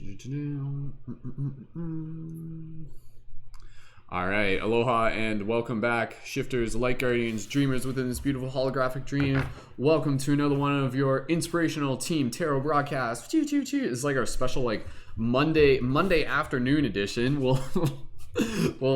All right, aloha and welcome back, shifters, light guardians, dreamers within this beautiful holographic dream. Welcome to another one of your inspirational team tarot broadcasts. It's like our special Monday afternoon edition. Well,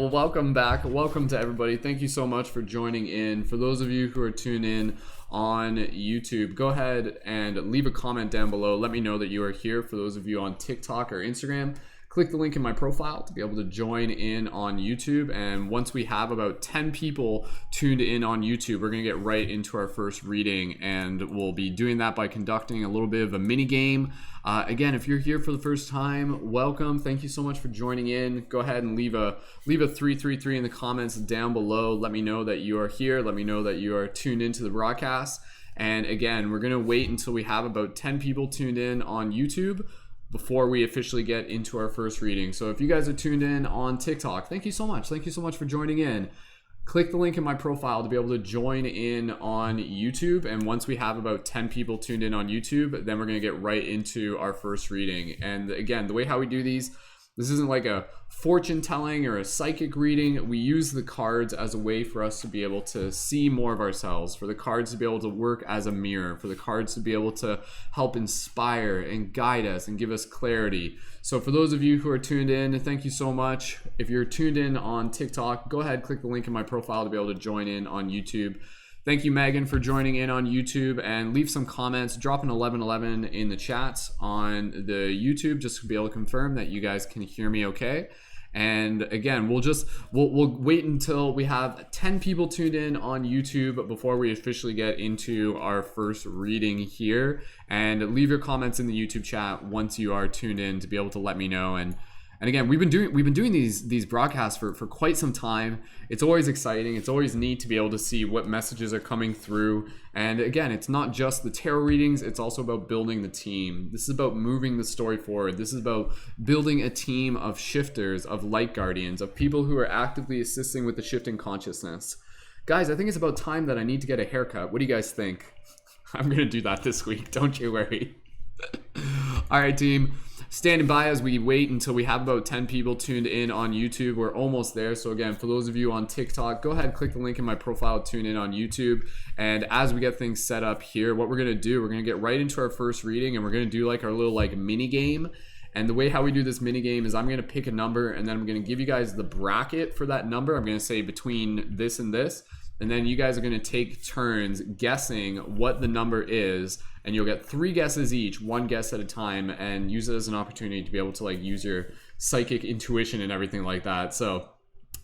welcome back. Welcome to everybody. Thank you so much for joining in. For those of you who are tuned in on YouTube, go ahead and leave a comment down below. Let me know that you are here. For those of you on TikTok or Instagram, click the link in my profile to be able to join in on YouTube. And once we have about 10 people tuned in on YouTube, we're going to get right into our first reading. And we'll be doing that by conducting a little bit of a mini game. Again, if you're here for the first time, welcome. Thank you so much for joining in. Go ahead and leave a 333 in the comments down below. Let me know that you are here. Let me know that you are tuned into the broadcast. And again, we're going to wait until we have about 10 people tuned in on YouTube before we officially get into our first reading. So if you guys are tuned in on TikTok, thank you so much. Thank you so much for joining in. Click the link in my profile to be able to join in on YouTube. And once we have about 10 people tuned in on YouTube, then we're going to get right into our first reading. And again, the way how we do these, this isn't like a fortune telling or a psychic reading. We use the cards as a way for us to be able to see more of ourselves, for the cards to be able to work as a mirror, for the cards to be able to help inspire and guide us and give us clarity. So for those of you who are tuned in, thank you so much. If you're tuned in on TikTok, go ahead, click the link in my profile to be able to join in on YouTube. Thank you, Megan, for joining in on YouTube, and leave some comments. Drop an 1111 in the chats on the YouTube just to be able to confirm that you guys can hear me okay. And again, we'll wait until we have 10 people tuned in on YouTube before we officially get into our first reading here. And leave your comments in the YouTube chat once you are tuned in to be able to let me know. And again, we've been doing these broadcasts for quite some time. It's always exciting. It's always neat to be able to see what messages are coming through. And again, it's not just the tarot readings. It's also about building the team. This is about moving the story forward. This is about building a team of shifters, of light guardians, of people who are actively assisting with the shifting consciousness. Guys, I think it's about time that I need to get a haircut. What do you guys think? I'm going to do that this week. Don't you worry. All right, team. Standing by as we wait until we have about 10 people tuned in on YouTube. We're almost there. So again, for those of you on TikTok, go ahead, click the link in my profile, tune in on YouTube. And as we get things set up here, what we're going to do, we're going to get right into our first reading, and we're going to do like our little mini game. And the way how we do this mini game is I'm going to pick a number, and then I'm going to give you guys the bracket for that number. I'm going to say between this and this. And then you guys are going to take turns guessing what the number is, and you'll get 3 guesses each, 1 guess at a time, and use it as an opportunity to be able to use your psychic intuition and everything like that. So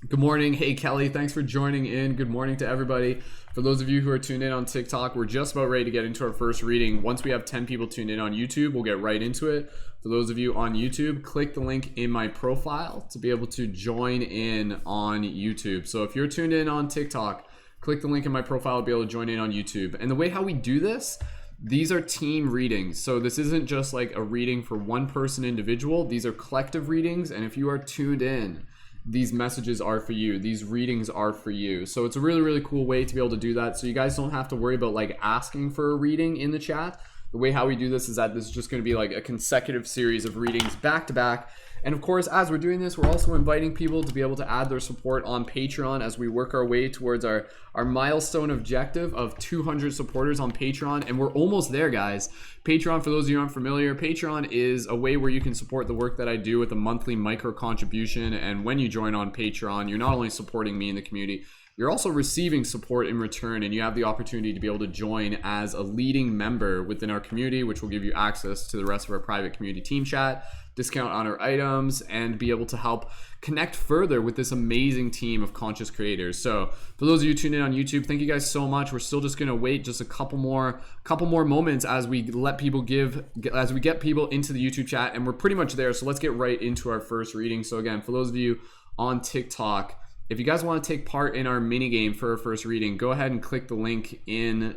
good morning. Hey, Kelly, thanks for joining in. Good morning to everybody. For those of you who are tuned in on TikTok, we're just about ready to get into our first reading. Once we have 10 people tuned in on YouTube, we'll get right into it. For those of you on YouTube, click the link in my profile to be able to join in on YouTube. So if you're tuned in on TikTok, click the link in my profile to be able to join in on YouTube. And the way how we do this, these are team readings. So this isn't just like a reading for one person individual. These are collective readings. And if you are tuned in, these messages are for you. These readings are for you. So it's a really, really cool way to be able to do that. So you guys don't have to worry about asking for a reading in the chat. The way how we do this is that this is just going to be like a consecutive series of readings back to back. And of course, as we're doing this, we're also inviting people to be able to add their support on Patreon as we work our way towards our milestone objective of 200 supporters on Patreon. And we're almost there, guys. Patreon, for those of you who aren't familiar, Patreon is a way where you can support the work that I do with a monthly micro contribution. And when you join on Patreon, you're not only supporting me in the community, you're also receiving support in return, and you have the opportunity to be able to join as a leading member within our community, which will give you access to the rest of our private community team chat, discount on our items, and be able to help connect further with this amazing team of conscious creators. So for those of you tuned in on YouTube, thank you guys so much. We're still just going to wait just a couple more moments as we get people into the YouTube chat, and we're pretty much there. So let's get right into our first reading. So again, for those of you on TikTok, if you guys want to take part in our mini game for our first reading, go ahead and click the link in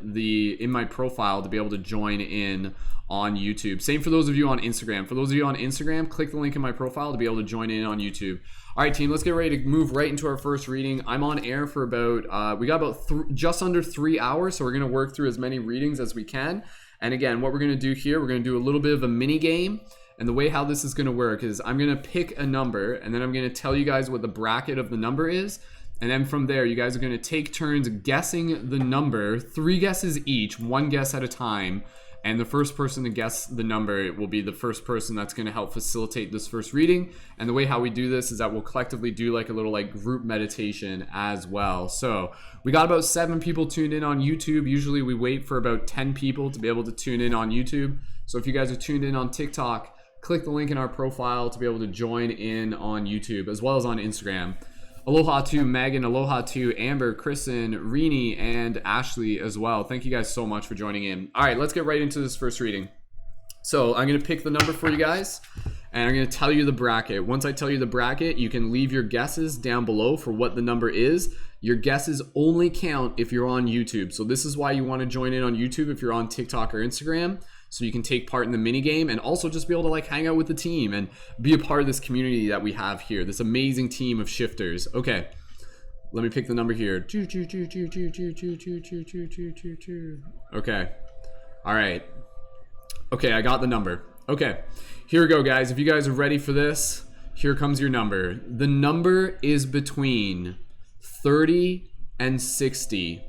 my profile to be able to join in on YouTube. Same for those of you on Instagram. For those of you on Instagram, click the link in my profile to be able to join in on YouTube. All right, team, let's get ready to move right into our first reading. I'm on air for about, we got about just under 3 hours, so we're going to work through as many readings as we can. And again, what we're going to do here, we're going to do a little bit of a mini game. And the way how this is going to work is I'm going to pick a number, and then I'm going to tell you guys what the bracket of the number is. And then from there, you guys are going to take turns guessing the number, 3 guesses each, 1 guess at a time. And the first person to guess the number will be the first person that's going to help facilitate this first reading. And the way how we do this is that we'll collectively do like a little like group meditation as well. So we got about 7 people tuned in on YouTube. Usually we wait for about 10 people to be able to tune in on YouTube. So if you guys are tuned in on TikTok, click the link in our profile to be able to join in on YouTube as well as on Instagram. Aloha to Megan, aloha to Amber, Kristen, Rini, and Ashley as well. Thank you guys so much for joining in. All right, let's get right into this first reading. So I'm going to pick the number for you guys, and I'm going to tell you the bracket. Once I tell you the bracket, you can leave your guesses down below for what the number is. Your guesses only count if you're on YouTube. So this is why you want to join in on YouTube if you're on TikTok or Instagram, so you can take part in the mini game and also just be able to like hang out with the team and be a part of this community that we have here, this amazing team of shifters. Okay, let me pick the number here. Okay, all right. Okay, I got the number. Okay, here we go, guys. If you guys are ready for this, here comes your number. The number is between 30 and 60.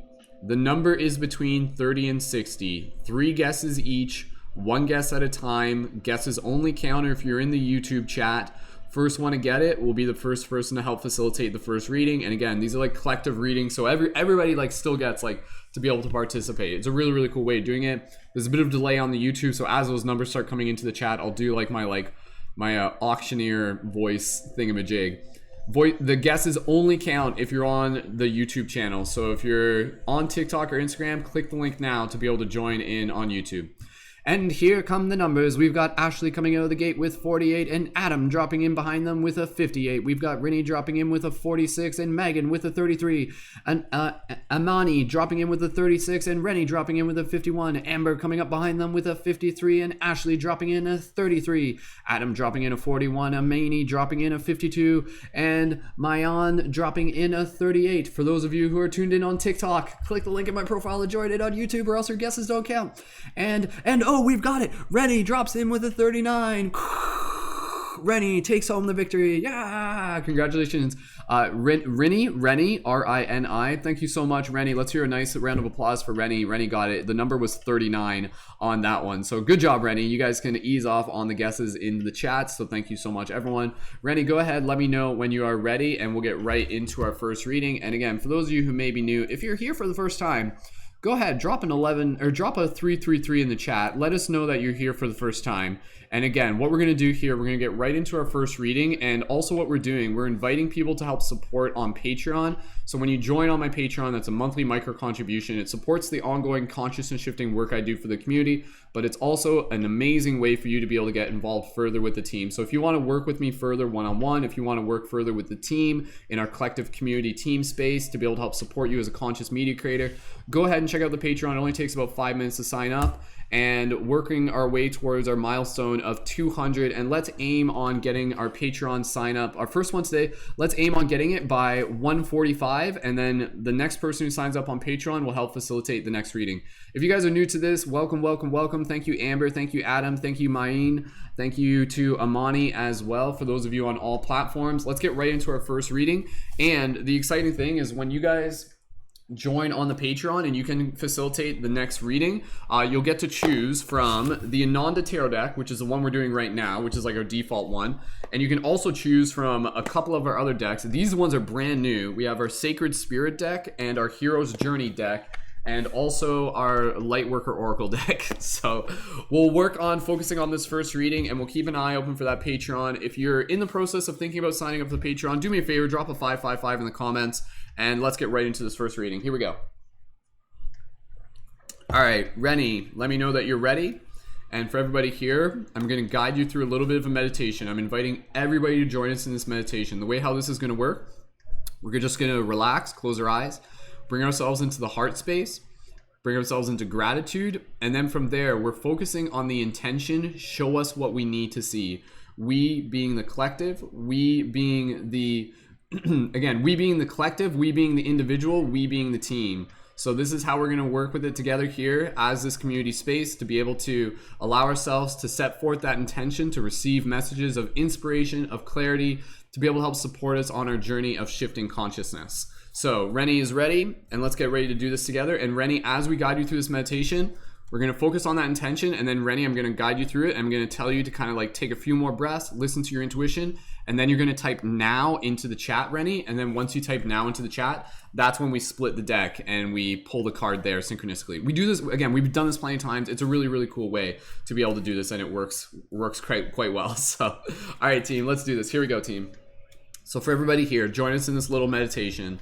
The number is between 30 and 60. 3 guesses each, 1 guess at a time. Guesses only count if you're in the YouTube chat. First one to get it will be the first person to help facilitate the first reading. And again, these are like collective readings, so everybody like still gets like to be able to participate. It's a really, really cool way of doing it. There's a bit of delay on the YouTube, so as those numbers start coming into the chat, I'll do like my auctioneer voice thingamajig. The guesses only count if you're on the YouTube channel. So if you're on TikTok or Instagram, click the link now to be able to join in on YouTube. And here come the numbers. We've got Ashley coming out of the gate with 48 and Adam dropping in behind them with a 58. We've got Rini dropping in with a 46 and Megan with a 33. And Amani dropping in with a 36 and Rennie dropping in with a 51. Amber coming up behind them with a 53 and Ashley dropping in a 33. Adam dropping in a 41. Amani dropping in a 52 and Mayan dropping in a 38. For those of you who are tuned in on TikTok, click the link in my profile to join it on YouTube or else your guesses don't count. And oh, we've got it. Rennie drops in with a 39. Rennie takes home the victory. Yeah, congratulations. Rennie, R-I-N-I. Thank you so much, Rennie. Let's hear a nice round of applause for Rennie. Rennie got it. The number was 39 on that one. So good job, Rennie. You guys can ease off on the guesses in the chat. So thank you so much, everyone. Rennie, go ahead. Let me know when you are ready, and we'll get right into our first reading. And again, for those of you who may be new, if you're here for the first time, go ahead, drop an 11 or drop a 333 in the chat. Let us know that you're here for the first time. And again, what we're going to do here, we're going to get right into our first reading. And also what we're doing, we're inviting people to help support on Patreon. So when you join on my Patreon, that's a monthly micro contribution. It supports the ongoing consciousness shifting work I do for the community, but it's also an amazing way for you to be able to get involved further with the team. So if you want to work with me further one-on-one, if you want to work further with the team in our collective community team space to be able to help support you as a conscious media creator, go ahead and check out the Patreon. It only takes about 5 minutes to sign up. And working our way towards our milestone of 200, and let's aim on getting our Patreon sign up, our first one today, let's aim on getting it by 1:45, and then the next person who signs up on Patreon will help facilitate the next reading. If you guys are new to this, welcome. Thank you, Amber. Thank you, Adam. Thank you, Maine. Thank you to Amani as well, for those of you on all platforms. Let's get right into our first reading. And the exciting thing is when you guys join on the Patreon and you can facilitate the next reading, you'll get to choose from the Ananda Tarot deck, which is the one we're doing right now, which is like our default one. And you can also choose from a couple of our other decks. These ones are brand new. We have our Sacred Spirit deck and our Hero's Journey deck, and also our Lightworker Oracle deck. So we'll work on focusing on this first reading, and we'll keep an eye open for that Patreon. If you're in the process of thinking about signing up for the Patreon, do me a favor, drop a 555 in the comments, and let's get right into this first reading. Here we go. All right, Rennie, let me know that you're ready. And for everybody here, I'm going to guide you through a little bit of a meditation. I'm inviting everybody to join us in this meditation. The way how this is going to work, we're just going to relax, close our eyes, bring ourselves into the heart space, bring ourselves into gratitude, and then from there, we're focusing on the intention, show us what we need to see. We being the collective, we being the, again, we being the collective, we being the individual, we being the team. So this is how we're going to work with it together here as this community space, to be able to allow ourselves to set forth that intention to receive messages of inspiration, of clarity, to be able to help support us on our journey of shifting consciousness. So Rennie is ready, and let's get ready to do this together. And Rennie, as we guide you through this meditation, we're going to focus on that intention, and then Rennie, I'm going to guide you through it. I'm going to tell you to kind of like take a few more breaths, listen to your intuition, and then you're going to type now into the chat, Rennie. And then once you type now into the chat, that's when we split the deck and we pull the card there synchronistically. We do this, again, we've done this plenty of times. It's a really, really cool way to be able to do this, and it works quite well. So, all right, team, let's do this. Here we go, team. So for everybody here, join us in this little meditation.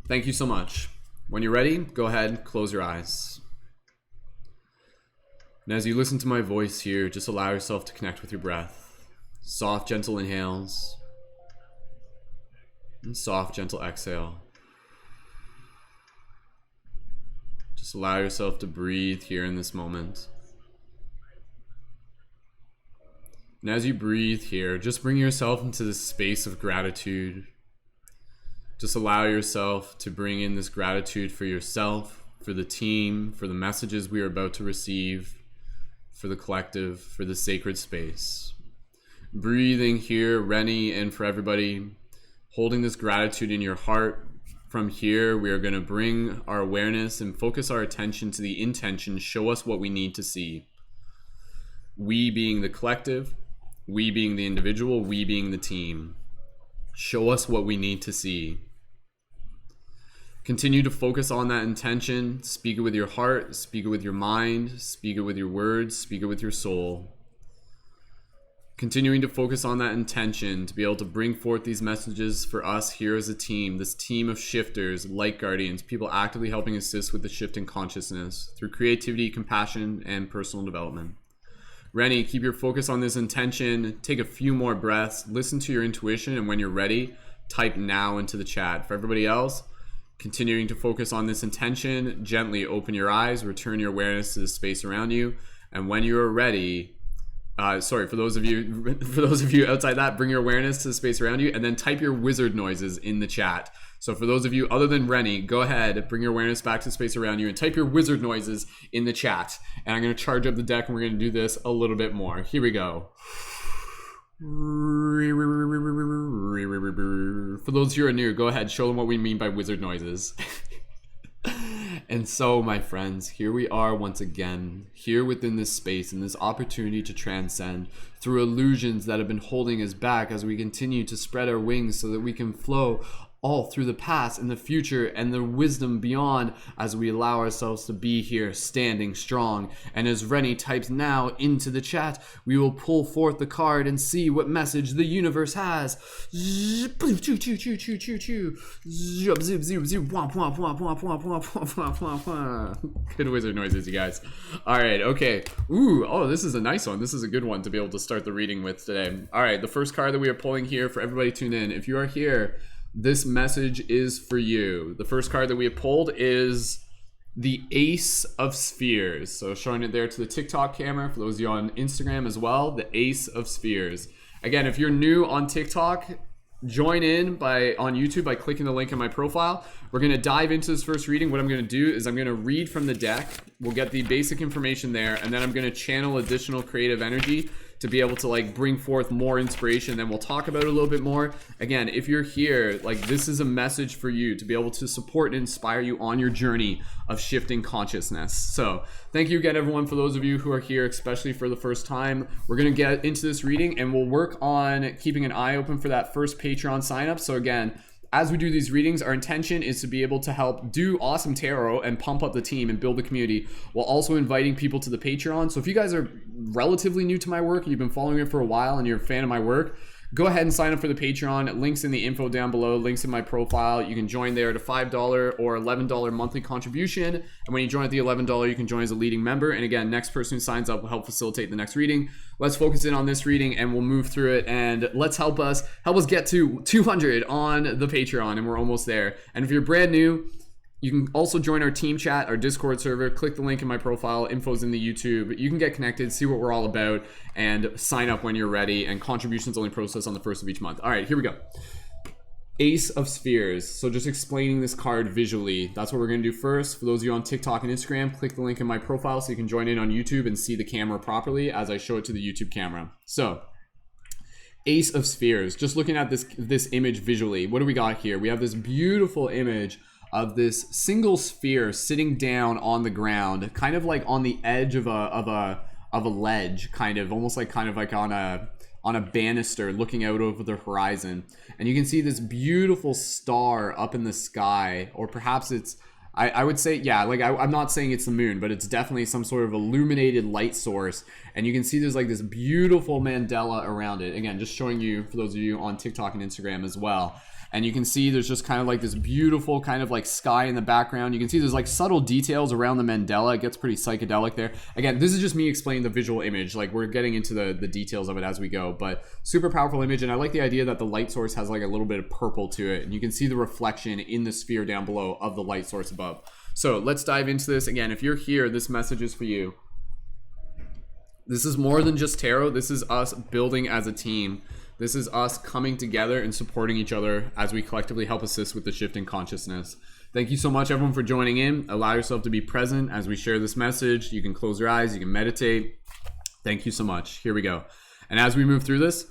Thank you so much. When you're ready, go ahead, close your eyes. And as you listen to my voice here, just allow yourself to connect with your breath. Soft, gentle inhales. And soft, gentle exhale. Just allow yourself to breathe here in this moment. And as you breathe here, just bring yourself into this space of gratitude. Just allow yourself to bring in this gratitude for yourself, for the team, for the messages we are about to receive, for the collective, for the sacred space. Breathing here, Rennie, and for everybody, holding this gratitude in your heart. From here, we are going to bring our awareness and focus our attention to the intention, show us what we need to see. We being the collective, we being the individual, we being the team. Show us what we need to see. Continue to focus on that intention. Speak it with your heart, speak it with your mind, speak it with your words, speak it with your soul. Continuing to focus on that intention to be able to bring forth these messages for us here as a team, this team of shifters, light guardians, people actively helping assist with the shift in consciousness through creativity, compassion, and personal development. Rennie, keep your focus on this intention. Take a few more breaths, listen to your intuition, and when you're ready, type now into the chat. For everybody else, continuing to focus on this intention, gently open your eyes, return your awareness to the space around you, and when you are ready, for those of you outside that, bring your awareness to the space around you, and then type your wizard noises in the chat. So for those of you other than Rennie, go ahead, bring your awareness back to the space around you and type your wizard noises in the chat. And I'm going to charge up the deck, and we're going to do this a little bit more. Here we go. For those who are new, go ahead, show them what we mean by wizard noises. And so, my friends, here we are once again, here within this space and this opportunity to transcend through illusions that have been holding us back as we continue to spread our wings so that we can flow all through the past and the future and the wisdom beyond as we allow ourselves to be here standing strong. And as Rennie types now into the chat, we will pull forth the card and see what message the universe has. Good wizard noises, you guys. All right, okay. Oh, this is a nice one. This is a good one to be able to start the reading with today. All right, the first card that we are pulling here for everybody tuned in. If you are here, this message is for you. The first card that we have pulled is the Ace of Spheres. So showing it there to the TikTok camera for those of you on Instagram as well, the Ace of Spheres. Again, if you're new on TikTok, join in on YouTube by clicking the link in my profile. We're going to dive into this first reading. What I'm going to do is I'm going to read from the deck. We'll get the basic information there, and then I'm going to channel additional creative energy to be able to like bring forth more inspiration. Then we'll talk about it a little bit more. Again, if you're here, like this is a message for you to be able to support and inspire you on your journey of shifting consciousness. So thank you again, everyone, for those of you who are here, especially for the first time. We're going to get into this reading and we'll work on keeping an eye open for that first Patreon sign up. So again, as we do these readings, our intention is to be able to help do awesome tarot and pump up the team and build the community while also inviting people to the Patreon. So if you guys are relatively new to my work, you've been following it for a while and you're a fan of my work, go ahead and sign up for the Patreon. Links in the info down below, links in my profile. You can join there at a $5 or $11 monthly contribution. And when you join at the $11, you can join as a leading member. And again, next person who signs up will help facilitate the next reading. Let's focus in on this reading and we'll move through it, and let's help us get to 200 on the Patreon, and we're almost there. And if you're brand new, you can also join our team chat, our Discord server. Click the link in my profile. Info's in the YouTube. You can get connected, see what we're all about, and sign up when you're ready. And contributions only processed on the first of each month. All right, here we go. Ace of Spheres. So just explaining this card visually. That's what we're going to do first. For those of you on TikTok and Instagram, click the link in my profile so you can join in on YouTube and see the camera properly as I show it to the YouTube camera. So, Ace of Spheres. Just looking at this image visually, what do we got here? We have this beautiful image of this single sphere sitting down on the ground, kind of like on the edge of a ledge, kind of almost like on a banister looking out over the horizon. And you can see this beautiful star up in the sky, or perhaps it's, I would say, yeah, like I'm not saying it's the moon, but it's definitely some sort of illuminated light source. And you can see there's like this beautiful mandala around it. Again, just showing you, for those of you on TikTok and Instagram as well. And you can see there's just kind of like this beautiful kind of like sky in the background. You can see there's like subtle details around the mandala. It gets pretty psychedelic there. Again, this is just me explaining the visual image. Like we're getting into the details of it as we go, but super powerful image. And I like the idea that the light source has like a little bit of purple to it. And you can see the reflection in the sphere down below of the light source above. So let's dive into this. Again, if you're here, this message is for you. This is more than just tarot. This is us building as a team. This is us coming together and supporting each other as we collectively help assist with the shift in consciousness. Thank you so much, everyone, for joining in. Allow yourself to be present as we share this message. You can close your eyes. You can meditate. Thank you so much. Here we go. And as we move through this,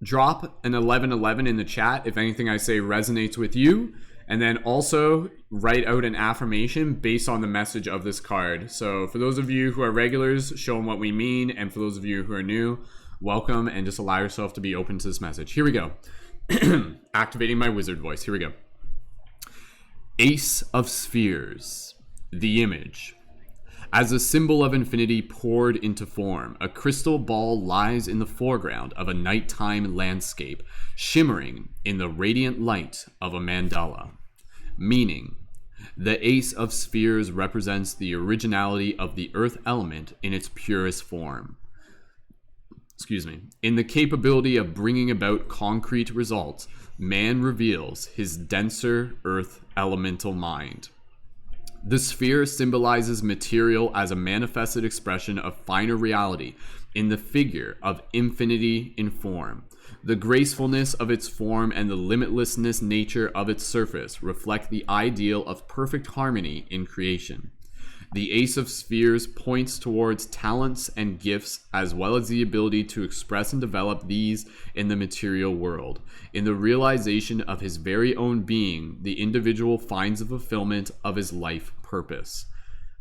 drop an 1111 in the chat if anything I say resonates with you. And then also write out an affirmation based on the message of this card. So for those of you who are regulars, show them what we mean. And for those of you who are new, welcome, and just allow yourself to be open to this message. Here we go. Activating my wizard voice. Here we go. Ace of Spheres. The image. As a symbol of infinity poured into form, a crystal ball lies in the foreground of a nighttime landscape, shimmering in the radiant light of a mandala. Meaning, the Ace of Spheres represents the originality of the earth element in its purest form. In the capability of bringing about concrete results, man reveals his denser earth elemental mind. The sphere symbolizes material as a manifested expression of finer reality in the figure of infinity in form. The gracefulness of its form and the limitlessness nature of its surface reflect the ideal of perfect harmony in creation. The Ace of Spheres points towards talents and gifts, as well as the ability to express and develop these in the material world. In the realization of his very own being, the individual finds the fulfillment of his life purpose.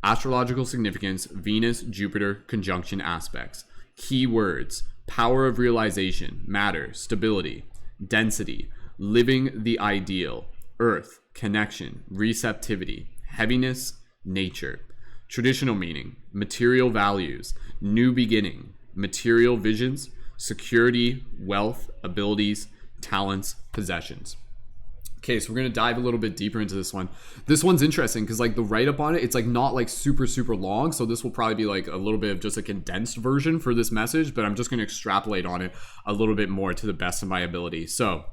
Astrological significance: Venus-Jupiter conjunction aspects. Key words: power of realization, matter, stability, density, living the ideal, earth, connection, receptivity, heaviness, nature. Traditional meaning: material values, new beginning, material visions, security, wealth, abilities, talents, possessions. Okay, so we're gonna dive a little bit deeper into this one. This one's interesting because like the write-up on it, it's like not like super long. So this will probably be like a little bit of just a condensed version for this message, but I'm just gonna extrapolate on it a little bit more to the best of my ability. So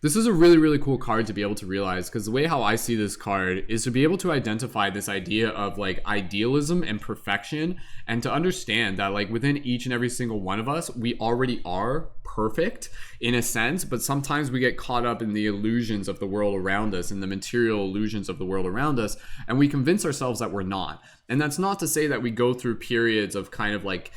this is a really cool card to be able to realize, because the way how I see this card is to be able to identify this idea of like idealism and perfection, and to understand that like within each and every single one of us, we already are perfect in a sense, but sometimes we get caught up in the illusions of the world around us and the material illusions of the world around us, and we convince ourselves that we're not. And that's not to say that we go through periods of kind of like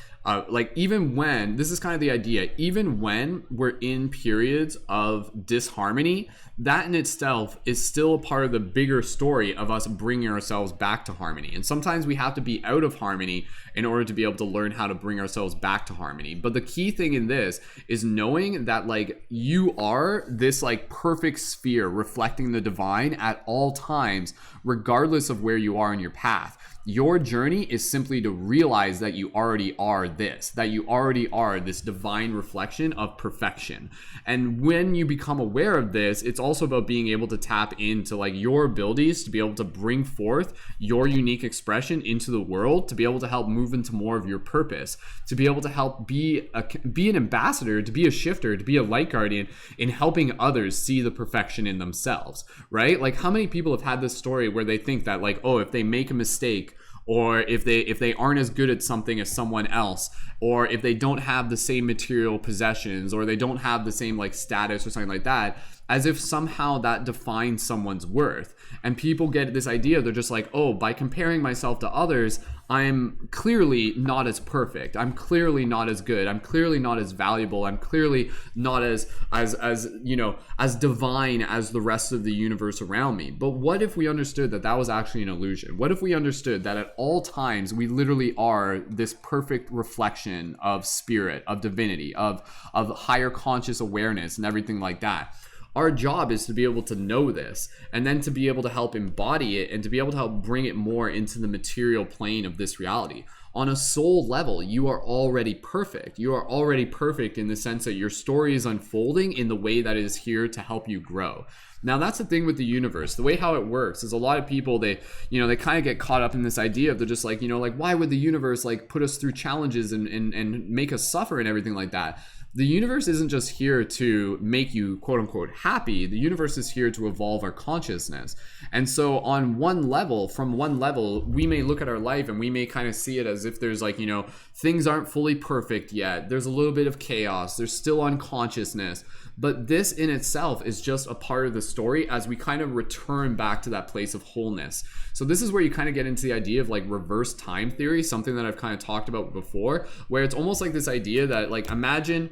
even when, this is kind of the idea, even when we're in periods of disharmony, that in itself is still a part of the bigger story of us bringing ourselves back to harmony. And sometimes we have to be out of harmony in order to be able to learn how to bring ourselves back to harmony. But the key thing in this is knowing that like you are this like perfect sphere reflecting the divine at all times, regardless of where you are in your path. Your journey is simply to realize that you already are this, that you already are this divine reflection of perfection. And when you become aware of this, it's also about being able to tap into like your abilities to be able to bring forth your unique expression into the world, to be able to help move into more of your purpose, to be able to help be an ambassador, to be a shifter, to be a light guardian in helping others see the perfection in themselves, right? Like how many people have had this story where they think that like, oh, if they make a mistake, or if they aren't as good at something as someone else, or if they don't have the same material possessions, or they don't have the same like status or something like that, as if somehow that defines someone's worth. And people get this idea, they're just like, oh, by comparing myself to others, I'm clearly not as perfect. I'm clearly not as good. I'm clearly not as valuable. I'm clearly not as divine as the rest of the universe around me. But what if we understood that that was actually an illusion? What if we understood that at all times we literally are this perfect reflection of spirit, of divinity, of higher conscious awareness and everything like that? Our job is to be able to know this, and then to be able to help embody it, and to be able to help bring it more into the material plane of this reality. On a soul level, you are already perfect. You are already perfect in the sense that your story is unfolding in the way that is here to help you grow. Now, that's the thing with the universe. The way how it works is a lot of people, they kind of get caught up in this idea of, they're just like, why would the universe like put us through challenges and make us suffer and everything like that? The universe isn't just here to make you quote unquote happy. The universe is here to evolve our consciousness. And so from one level, we may look at our life and we may kind of see it as if there's like, things aren't fully perfect yet. There's a little bit of chaos. There's still unconsciousness. But this in itself is just a part of the story as we kind of return back to that place of wholeness. So this is where you kind of get into the idea of like reverse time theory, something that I've kind of talked about before, where it's almost like this idea that like imagine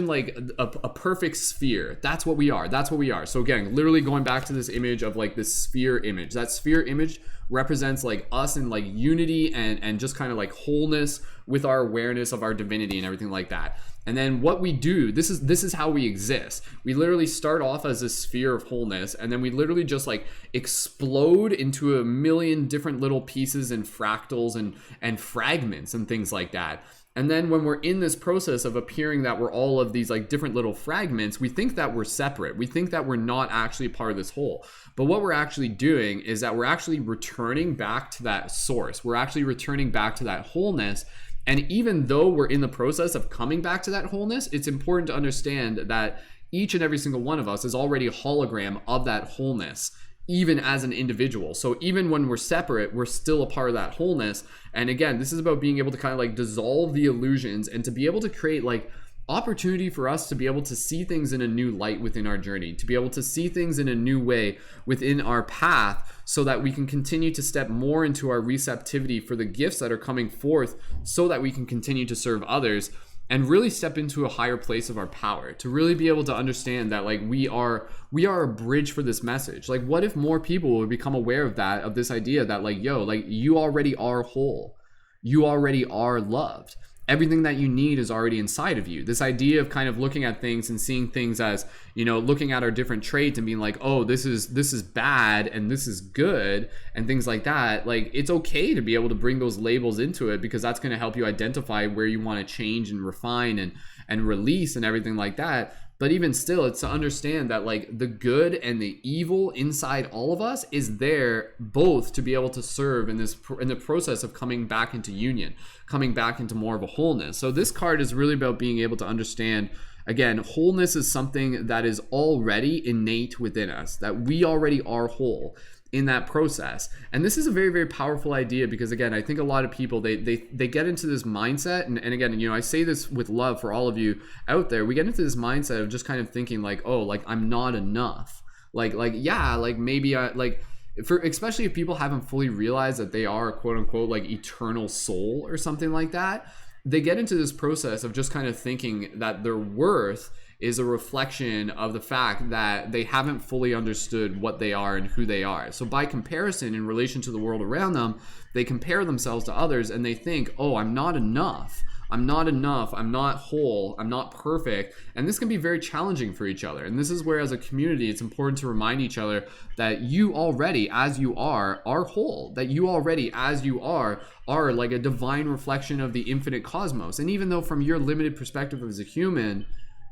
like a perfect sphere. That's what we are. So again, literally going back to this image of like this sphere image. That sphere image represents like us in like unity and just kind of like wholeness with our awareness of our divinity and everything like that. And then what we do, this is how we exist. We literally start off as a sphere of wholeness, and then we literally just like explode into a million different little pieces and fractals and fragments and things like that. And then when we're in this process of appearing that we're all of these like different little fragments, we think that we're separate. We think that we're not actually part of this whole. But what we're actually doing is that we're actually returning back to that source. We're actually returning back to that wholeness. And even though we're in the process of coming back to that wholeness, it's important to understand that each and every single one of us is already a hologram of that wholeness, even as an individual. So even when we're separate, we're still a part of that wholeness. And again, this is about being able to kind of like dissolve the illusions and to be able to create like opportunity for us to be able to see things in a new light within our journey, to be able to see things in a new way within our path, so that we can continue to step more into our receptivity for the gifts that are coming forth, so that we can continue to serve others and really step into a higher place of our power, to really be able to understand that like we are a bridge for this message. Like, what if more people would become aware of this idea that like, like you already are whole, you already are loved. Everything that you need is already inside of you. This idea of kind of looking at things and seeing things as, looking at our different traits and being like, oh, this is bad and this is good and things like that. Like, it's okay to be able to bring those labels into it, because that's going to help you identify where you want to change and refine and release and everything like that. But even still, it's to understand that like the good and the evil inside all of us is there both to be able to serve in the process of coming back into union, coming back into more of a wholeness. So this card is really about being able to understand, again, wholeness is something that is already innate within us, that we already are whole in that process. And this is a very, very powerful idea, because again, I think a lot of people, they get into this mindset, and again, I say this with love for all of you out there, we get into this mindset of just kind of thinking like, oh, like I'm not enough. Maybe especially if people haven't fully realized that they are quote unquote like eternal soul or something like that, they get into this process of just kind of thinking that their worth is a reflection of the fact that they haven't fully understood what they are and who they are. So by comparison, in relation to the world around them, they compare themselves to others and they think, oh, I'm not enough. I'm not enough. I'm not whole. I'm not perfect. And this can be very challenging for each other. And this is where, as a community, it's important to remind each other that you already, as you are whole. That you already, as you are like a divine reflection of the infinite cosmos. And even though from your limited perspective as a human,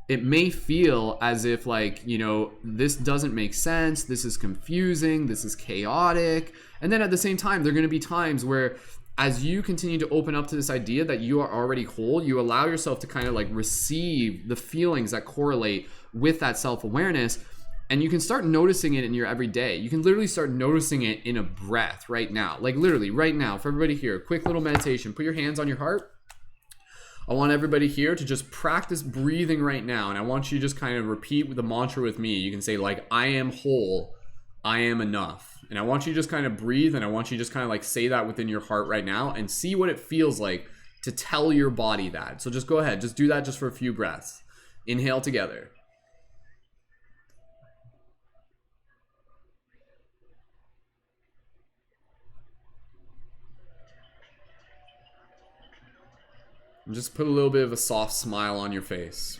it may feel as if like, this doesn't make sense, this is confusing, this is chaotic. And then at the same time, there are going to be times where, as you continue to open up to this idea that you are already whole, you allow yourself to kind of like receive the feelings that correlate with that self-awareness. And you can start noticing it in your everyday. You can literally start noticing it in a breath right now. Like literally right now, for everybody here, quick little meditation. Put your hands on your heart. I want everybody here to just practice breathing right now. And I want you to just kind of repeat the mantra with me. You can say like, I am whole, I am enough. And I want you to just kind of breathe, and I want you to just kind of like say that within your heart right now and see what it feels like to tell your body that. So just go ahead, just do that just for a few breaths. Inhale together. And just put a little bit of a soft smile on your face.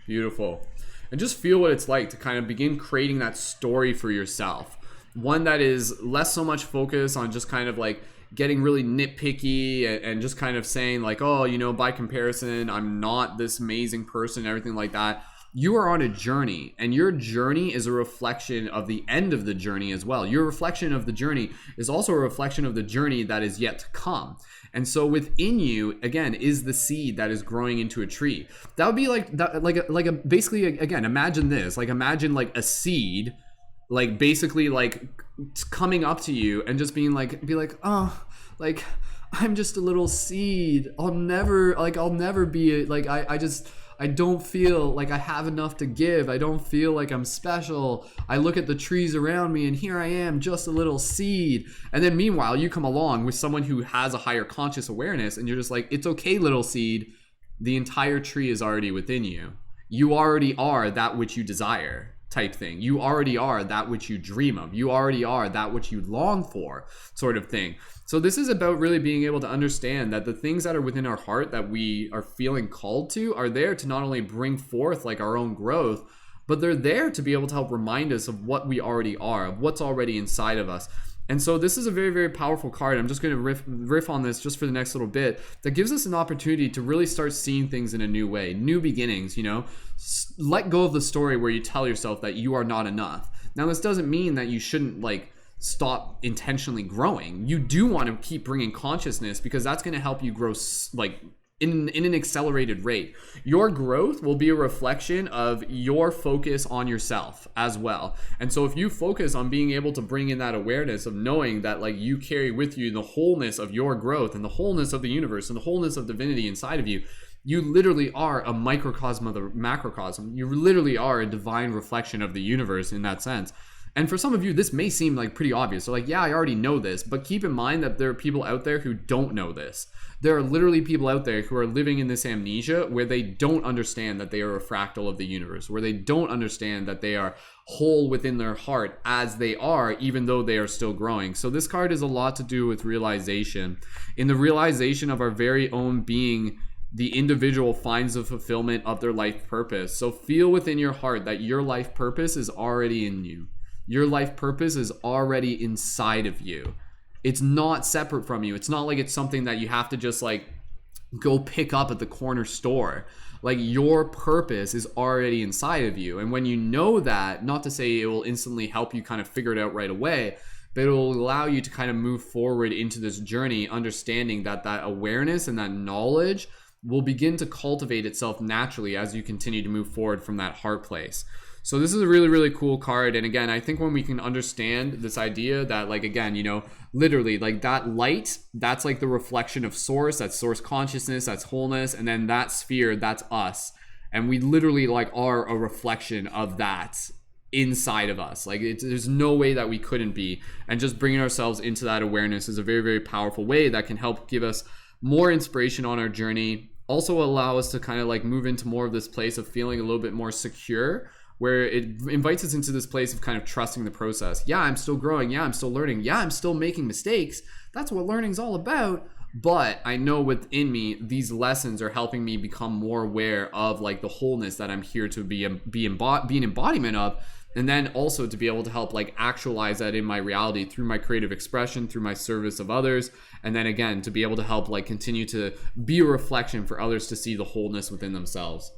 Beautiful. And just feel what it's like to kind of begin creating that story for yourself. One that is less so much focus on just kind of like getting really nitpicky and just kind of saying like, oh, you know, by comparison, I'm not this amazing person, everything like that. You are on a journey, and your journey is a reflection of the end of the journey as well. Your reflection of the journey is also a reflection of the journey that is yet to come. And so within you, again, is the seed that is growing into a tree. That would be like that, basically, again, imagine this. Like, imagine like a seed, like basically like coming up to you and just being like, oh, like I'm just a little seed. I'll never be like I don't feel like I have enough to give. I don't feel like I'm special. I look at the trees around me and here I am, just a little seed. And then meanwhile, you come along with someone who has a higher conscious awareness and you're just like, it's okay, little seed. The entire tree is already within you. You already are that which you desire, type thing. You already are that which you dream of. You already are that which you long for, sort of thing. So this is about really being able to understand that the things that are within our heart that we are feeling called to are there to not only bring forth like our own growth, but they're there to be able to help remind us of what we already are, of what's already inside of us. And so this is a very, very powerful card. I'm just going to riff on this just for the next little bit. That gives us an opportunity to really start seeing things in a new way, new beginnings, you know. Let go of the story where you tell yourself that you are not enough. Now, this doesn't mean that you shouldn't like stop intentionally growing. You do want to keep bringing consciousness because that's going to help you grow like in an accelerated rate. Your growth will be a reflection of your focus on yourself as well. And so if you focus on being able to bring in that awareness of knowing that like you carry with you the wholeness of your growth and the wholeness of the universe and the wholeness of divinity inside of you, you literally are a microcosm of the macrocosm. You literally are a divine reflection of the universe in that sense. And for some of you, this may seem like pretty obvious. So like, yeah, I already know this, but keep in mind that there are people out there who don't know this. There are literally people out there who are living in this amnesia where they don't understand that they are a fractal of the universe, where they don't understand that they are whole within their heart as they are, even though they are still growing. So this card is a lot to do with realization. In the realization of our very own being, the individual finds the fulfillment of their life purpose. So feel within your heart that your life purpose is already in you. Your life purpose is already inside of you. It's not separate from you. It's not like it's something that you have to just like go pick up at the corner store. Like your purpose is already inside of you. And when you know that, not to say it will instantly help you kind of figure it out right away, but it will allow you to kind of move forward into this journey, understanding that that awareness and that knowledge will begin to cultivate itself naturally as you continue to move forward from that heart place. So this is a really, really cool card. And again, I think when we can understand this idea that like, again, you know, literally like that light, that's like the reflection of source, that's source consciousness, that's wholeness. And then that sphere, that's us. And we literally like are a reflection of that inside of us. Like there's no way that we couldn't be. And just bringing ourselves into that awareness is a very, very powerful way that can help give us more inspiration on our journey. Also allow us to kind of like move into more of this place of feeling a little bit more secure, where it invites us into this place of kind of trusting the process. Yeah, I'm still growing. Yeah, I'm still learning. Yeah, I'm still making mistakes. That's what learning's all about. But I know within me, these lessons are helping me become more aware of like the wholeness that I'm here to be an embodiment of. And then also to be able to help like actualize that in my reality through my creative expression, through my service of others. And then again, to be able to help like continue to be a reflection for others to see the wholeness within themselves.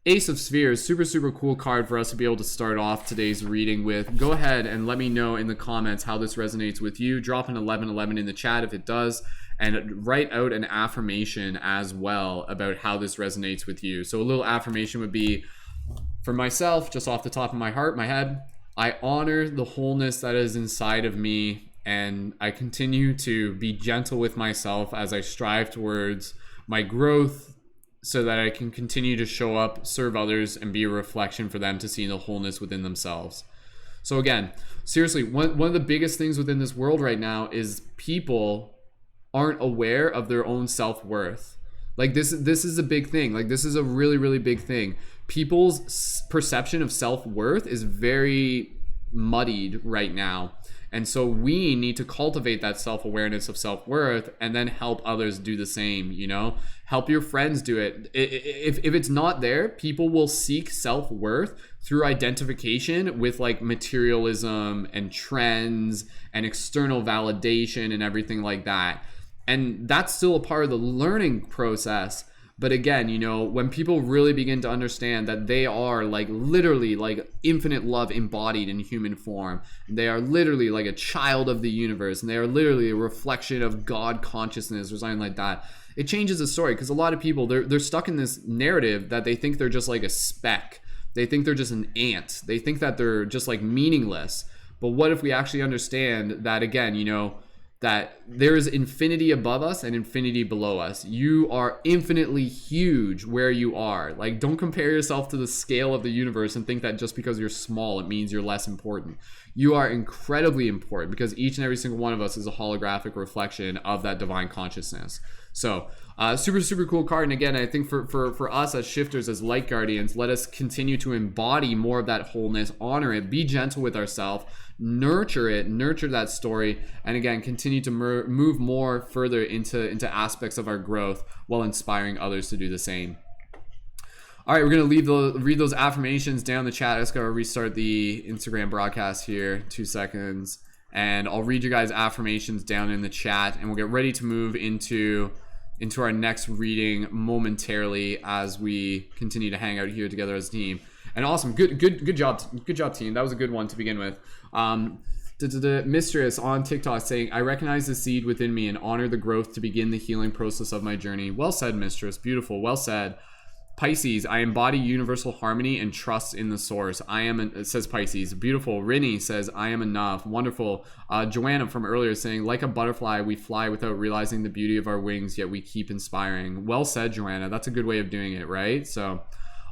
Ace of Spheres, super, super cool card for us to be able to start off today's reading with. Go ahead and let me know in the comments how this resonates with you. Drop an 1111 in the chat if it does, and write out an affirmation as well about how this resonates with you. So a little affirmation would be, For myself, just off the top of my head, I honor the wholeness that is inside of me, and I continue to be gentle with myself as I strive towards my growth so that I can continue to show up, serve others, and be a reflection for them to see the wholeness within themselves. So again, seriously, one of the biggest things within this world right now is people aren't aware of their own self-worth. Like this is a big thing. Like this is a really, really big thing. People's perception of self-worth is very muddied right now. And so we need to cultivate that self-awareness of self-worth and then help others do the same, you know? Help your friends do it. If it's not there, people will seek self-worth through identification with like materialism and trends and external validation and everything like that. And that's still a part of the learning process. But again, you know, when people really begin to understand that they are like literally like infinite love embodied in human form, they are literally like a child of the universe, and they are literally a reflection of God consciousness or something like that, it changes the story. Because a lot of people, they're stuck in this narrative that they think they're just like a speck. They think they're just an ant. They think that they're just like meaningless. But what if we actually understand that, again, you know, that there is infinity above us and infinity below us. You are infinitely huge where you are. Like, don't compare yourself to the scale of the universe and think that just because you're small, it means you're less important. You are incredibly important because each and every single one of us is a holographic reflection of that divine consciousness. So super, super cool card. And again, I think for us as shifters, as light guardians, let us continue to embody more of that wholeness, honor it, be gentle with ourselves, nurture it, nurture that story, and again, continue to move more further into aspects of our growth while inspiring others to do the same. All right, we're gonna read those affirmations down in the chat. Let's go restart the Instagram broadcast here. 2 seconds, and I'll read you guys' affirmations down in the chat, and we'll get ready to move into our next reading momentarily as we continue to hang out here together as a team. And awesome, good job, team. That was a good one to begin with. Mistress on TikTok saying, I recognize the seed within me and honor the growth to begin the healing process of my journey. Well said, Mistress. Beautiful. Well said. Pisces, I embody universal harmony and trust in the source. Says Pisces. Beautiful. Rinny says, I am enough. Wonderful. Joanna from earlier saying, like a butterfly, we fly without realizing the beauty of our wings, yet we keep inspiring. Well said, Joanna. That's a good way of doing it, right? So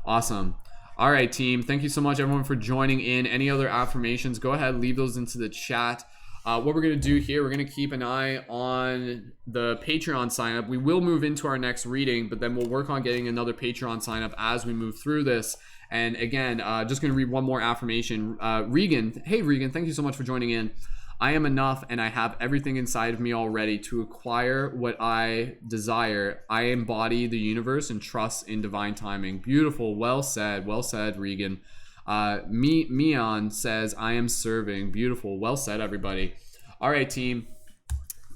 awesome. All right, team. Thank you so much, everyone, for joining in. Any other affirmations, go ahead, leave those into the chat. What we're going to do here, we're going to keep an eye on the Patreon sign up. We will move into our next reading, but then we'll work on getting another Patreon sign up as we move through this. And again, just going to read one more affirmation. Regan, hey, Regan, thank you so much for joining in. I am enough and I have everything inside of me already to acquire what I desire. I embody the universe and trust in divine timing. Beautiful. Well said, Regan. Mion says, I am serving. Beautiful. Well said, everybody. All right, team.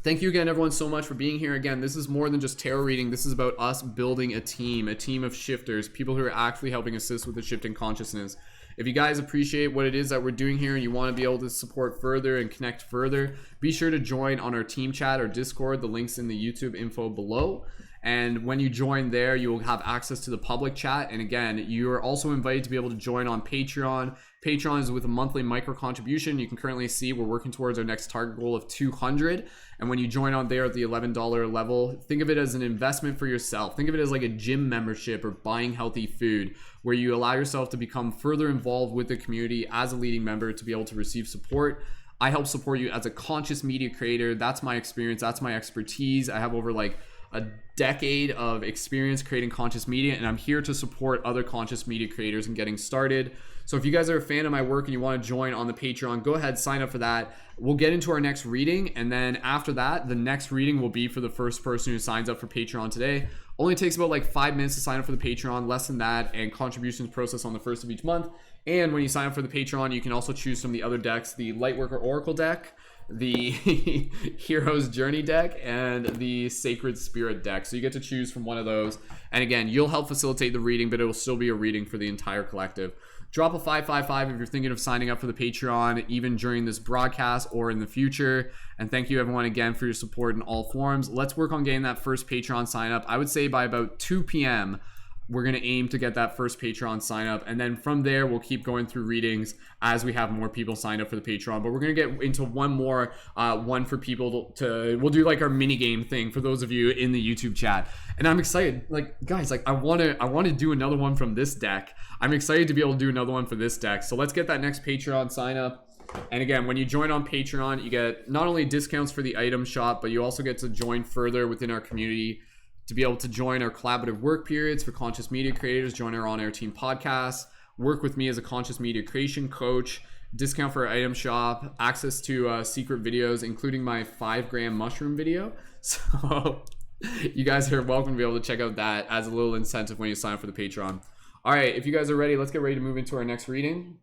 Thank you again, everyone, so much for being here. Again, this is more than just tarot reading. This is about us building a team of shifters, people who are actually helping assist with the shift in consciousness. If you guys appreciate what it is that we're doing here and you want to be able to support further and connect further, be sure to join on our team chat or Discord. The link's in the YouTube info below. And when you join there, you will have access to the public chat. And again, you are also invited to be able to join on Patreon. Patreon is with a monthly micro contribution. You can currently see we're working towards our next target goal of 200. And when you join on there at the $11 level, think of it as an investment for yourself. Think of it as like a gym membership or buying healthy food, where you allow yourself to become further involved with the community as a leading member to be able to receive support. I help support you as a conscious media creator. That's my experience. That's my expertise. I have over like a decade of experience creating conscious media, and I'm here to support other conscious media creators in getting started. So if you guys are a fan of my work and you want to join on the Patreon, go ahead, sign up for that. We'll get into our next reading, and then after that, the next reading will be for the first person who signs up for Patreon today. Only takes about like 5 minutes to sign up for the Patreon, less than that, and contributions process on the first of each month. And when you sign up for the Patreon, you can also choose from the other decks, the Lightworker Oracle deck, the Hero's Journey deck, and the Sacred Spirit deck. So you get to choose from one of those. And again, you'll help facilitate the reading, but it will still be a reading for the entire collective. Drop a 555 if you're thinking of signing up for the Patreon, even during this broadcast or in the future. And thank you, everyone, again, for your support in all forms. Let's work on getting that first Patreon sign up. I would say by about 2 p.m., we're going to aim to get that first Patreon sign up. And then from there, we'll keep going through readings as we have more people signed up for the Patreon. But we're going to get into one more, one for people we'll do like our mini game thing for those of you in the YouTube chat. And I'm excited. Like, guys, like I want to do another one from this deck. I'm excited to be able to do another one for this deck. So let's get that next Patreon sign up. And again, when you join on Patreon, you get not only discounts for the item shop, but you also get to join further within our community to be able to join our collaborative work periods for conscious media creators, join our on-air team podcasts, work with me as a conscious media creation coach, discount for our item shop, access to secret videos, including my 5-gram mushroom video. So you guys are welcome to be able to check out that as a little incentive when you sign up for the Patreon. All right, if you guys are ready, let's get ready to move into our next reading.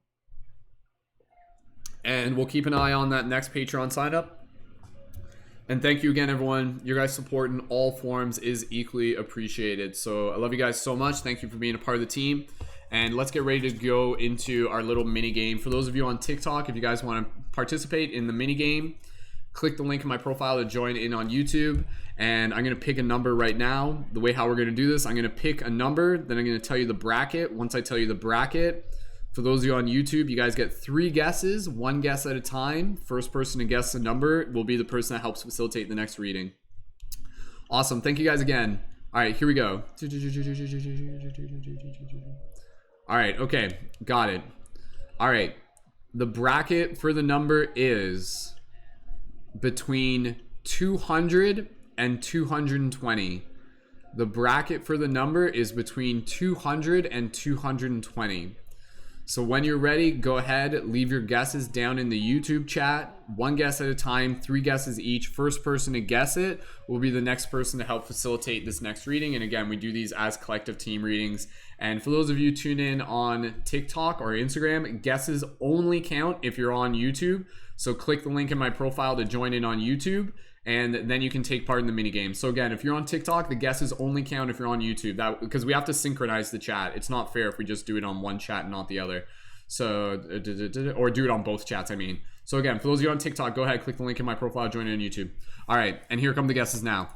And we'll keep an eye on that next Patreon sign up. And thank you again, everyone. Your guys' support in all forms is equally appreciated. So I love you guys so much. Thank you for being a part of the team. And let's get ready to go into our little mini game. For those of you on TikTok, if you guys want to participate in the mini game, click the link in my profile to join in on YouTube. And I'm going to pick a number right now. The way how we're going to do this, I'm going to pick a number, then I'm going to tell you the bracket. Once I tell you the bracket, for those of you on YouTube, you guys get 3 guesses, 1 guess at a time. First person to guess the number will be the person that helps facilitate the next reading. Awesome. Thank you guys again. All right, here we go. All right, okay, got it. All right, the bracket for the number is between 200 and 220. The bracket for the number is between 200 and 220. So when you're ready, go ahead, leave your guesses down in the YouTube chat. 1 guess at a time, 3 guesses each. First person to guess it will be the next person to help facilitate this next reading. And again, we do these as collective team readings. And for those of you tune in on TikTok or Instagram, guesses only count if you're on YouTube. So click the link in my profile to join in on YouTube, and then you can take part in the mini game. So again, if you're on TikTok, the guesses only count if you're on YouTube. That because we have to synchronize the chat. It's not fair if we just do it on one chat and not the other. So or do it on both chats, I mean. So again, for those of you on TikTok, go ahead, click the link in my profile, join in on YouTube. All right, and here come the guesses now.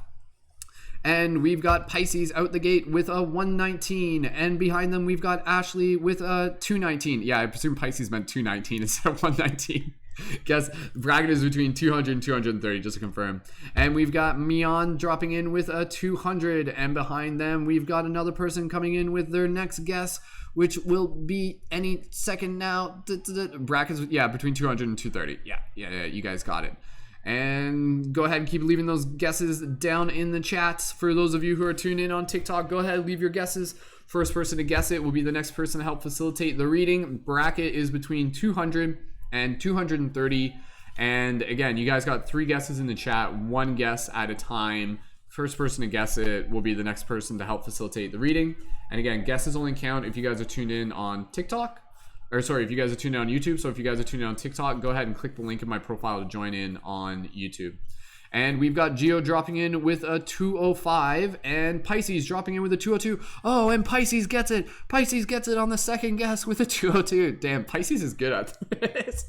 And we've got Pisces out the gate with a 119, and behind them we've got Ashley with a 219. Yeah, I presume Pisces meant 219 instead of 119. Guess the bracket is between 200 and 230, just to confirm. And we've got Mion dropping in with a 200, and behind them we've got another person coming in with their next guess, which will be any second now. Brackets, yeah, between 200 and 230. Yeah, you guys got it. And go ahead and keep leaving those guesses down in the chats. For those of you who are tuned in on TikTok, go ahead, leave your guesses. First person to guess it will be the next person to help facilitate the reading. Bracket is between 200 and 230. And again, you guys got 3 guesses in the chat, 1 guess at a time. First person to guess it will be the next person to help facilitate the reading. And again, guesses only count if you guys are tuned in on TikTok. Or sorry, if you guys are tuned in on YouTube. So if you guys are tuned in on TikTok, go ahead and click the link in my profile to join in on YouTube. And we've got Geo dropping in with a 205 and Pisces dropping in with a 202. Oh, and Pisces gets it. Pisces gets it on the second guess with a 202. Damn, Pisces is good at this.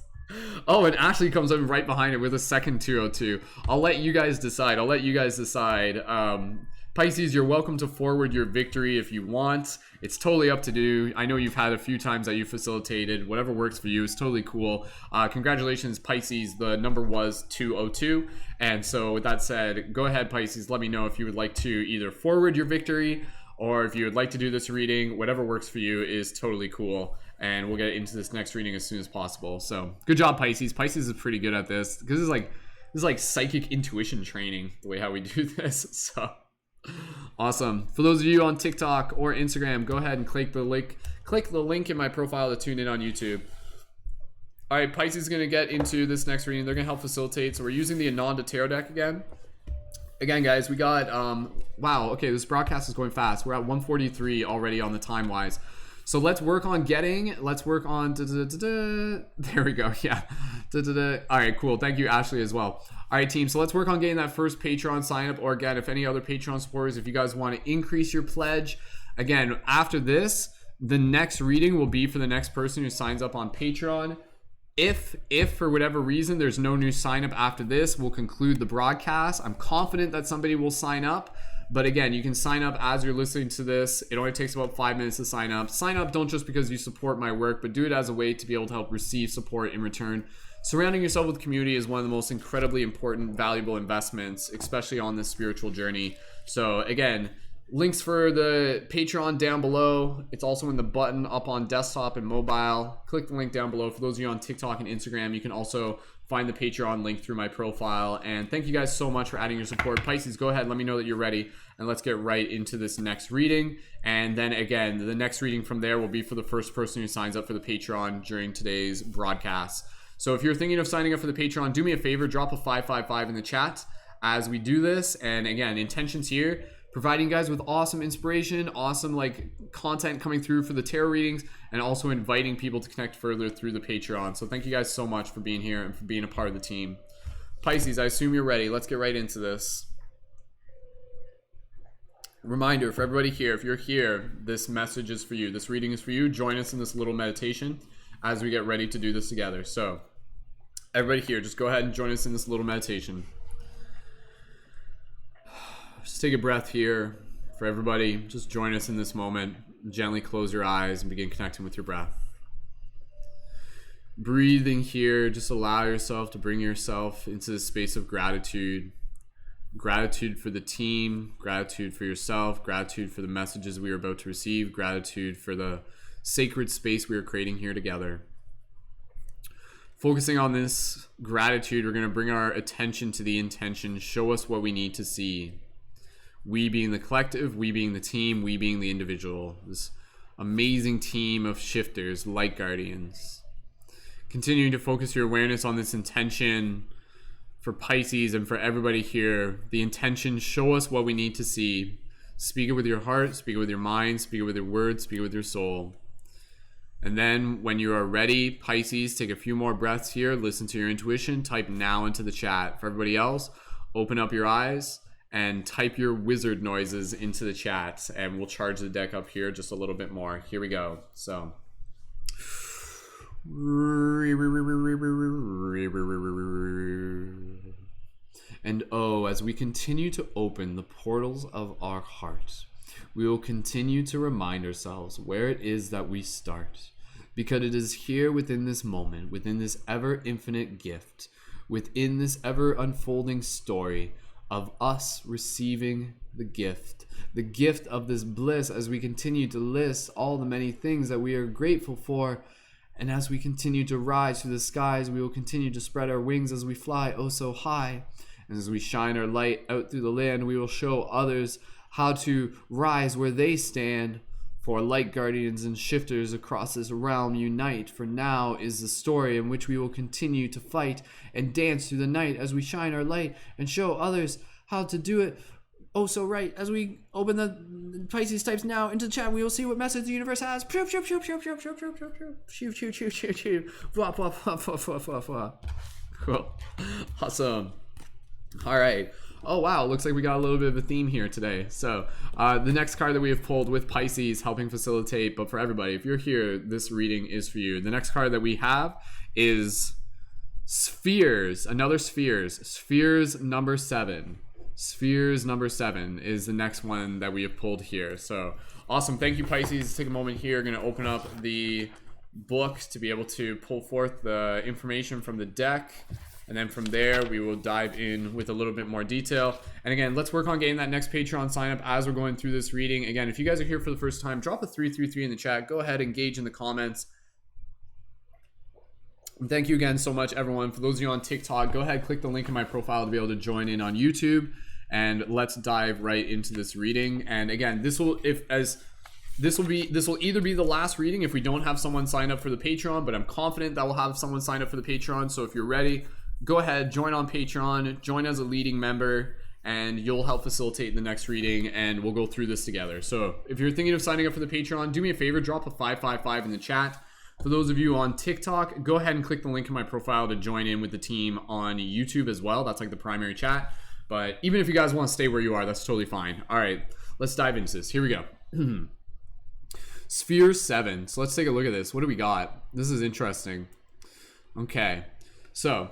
Oh, and Ashley comes in right behind it with a second 202. I'll let you guys decide. Pisces, you're welcome to forward your victory if you want. It's totally up to you. I know you've had a few times that you facilitated. Whatever works for you is totally cool. Congratulations, Pisces. The number was 202. And so with that said, go ahead, Pisces. Let me know if you would like to either forward your victory or if you would like to do this reading. Whatever works for you is totally cool. And we'll get into this next reading as soon as possible. So good job, Pisces. Pisces is pretty good at this because this is like psychic intuition training, the way how we do this. So awesome. For those of you on TikTok or Instagram, go ahead and click the link in my profile to tune in on YouTube. All right, Pisces is going to get into this next reading. They're going to help facilitate. So we're using the Ananda Tarot deck again. Again, guys, we got wow, okay, this broadcast is going fast. We're at 1:43 already on the time wise. So let's work on there we go. Yeah. All right, cool. Thank you, Ashley, as well. All right, team. So let's work on getting that first Patreon sign up, or again, if any other Patreon supporters, if you guys want to increase your pledge, again, after this, the next reading will be for the next person who signs up on Patreon. If for whatever reason there's no new sign up after this, we'll conclude the broadcast. I'm confident that somebody will sign up, But again, you can sign up as you're listening to this. It only takes about 5 minutes to sign up. Sign up, don't just because you support my work, but do it as a way to be able to help receive support in return. Surrounding yourself with community is one of the most incredibly important, valuable investments, especially on this spiritual journey. So again, links for the Patreon down below. It's also in the button up on desktop and mobile. Click the link down below. For those of you on TikTok and Instagram, you can also find the Patreon link through my profile. And thank you guys so much for adding your support. Pisces, go ahead, let me know that you're ready, and let's get right into this next reading. And then again, the next reading from there will be for the first person who signs up for the Patreon during today's broadcast. So if you're thinking of signing up for the Patreon, do me a favor, drop a 555 in the chat as we do this. And again, intentions here, providing you guys with awesome inspiration, awesome content coming through for the tarot readings, and also inviting people to connect further through the Patreon. So thank you guys so much for being here and for being a part of the team. Pisces, I assume you're ready. Let's get right into this. Reminder for everybody here, if you're here, this message is for you. This reading is for you. Join us in this little meditation as we get ready to do this together. So everybody here, just go ahead and join us in this little meditation. Just take a breath here. For everybody, just join us in this moment. Gently close your eyes and begin connecting with your breath. Breathing here, just allow yourself to bring yourself into the space of gratitude. Gratitude for the team, gratitude for yourself, gratitude for the messages we are about to receive, gratitude for the sacred space we are creating here together. Focusing on this gratitude, we're going to bring our attention to the intention. Show us what we need to see. We being the collective, we being the team, we being the individual. This amazing team of shifters, light guardians. Continuing to focus your awareness on this intention for Pisces and for everybody here. The intention, show us what we need to see. Speak it with your heart, speak it with your mind, speak it with your words, speak it with your soul. And then when you are ready, Pisces, take a few more breaths here. Listen to your intuition. Type now into the chat. For everybody else, open up your eyes and type your wizard noises into the chat, and we'll charge the deck up here just a little bit more. Here we go. So and as we continue to open the portals of our heart, we will continue to remind ourselves where it is that we start, because it is here within this moment, within this ever infinite gift, within this ever unfolding story of us receiving the gift of this bliss, as we continue to list all the many things that we are grateful for. And as we continue to rise through the skies, we will continue to spread our wings as we fly oh so high. And as we shine our light out through the land, we will show others how to rise where they stand. For light guardians and shifters across this realm unite, for now is the story in which we will continue to fight and dance through the night as we shine our light and show others how to do it oh so right. As we open the Pisces types now into the chat, we will see what message the universe has. Cool. Awesome. All right. Oh wow, looks like we got a little bit of a theme here today. So the next card that we have pulled with Pisces helping facilitate, but for everybody, if you're here, this reading is for you. The next card that we have is Spheres, another Spheres. Spheres number 7. Spheres number 7 is the next one that we have pulled here. So awesome. Thank you, Pisces. Take a moment here. Going to open up the book to be able to pull forth the information from the deck. And then from there, we will dive in with a little bit more detail. And again, let's work on getting that next Patreon sign up as we're going through this reading. Again, if you guys are here for the first time, drop a 333 in the chat. Go ahead, engage in the comments. And thank you again so much, everyone. For those of you on TikTok, go ahead, click the link in my profile to be able to join in on YouTube. And let's dive right into this reading. And again, this will either be the last reading if we don't have someone sign up for the Patreon, but I'm confident that we'll have someone sign up for the Patreon. So if you're ready, go ahead, join on Patreon, join as a leading member, and you'll help facilitate the next reading, and we'll go through this together. So if you're thinking of signing up for the Patreon, do me a favor, drop a 555 in the chat. For those of you on TikTok, go ahead and click the link in my profile to join in with the team on YouTube as well. That's like the primary chat. But even if you guys want to stay where you are, that's totally fine. All right, let's dive into this. Here we go. Sphere 7. So let's take a look at this. What do we got? This is interesting. Okay, so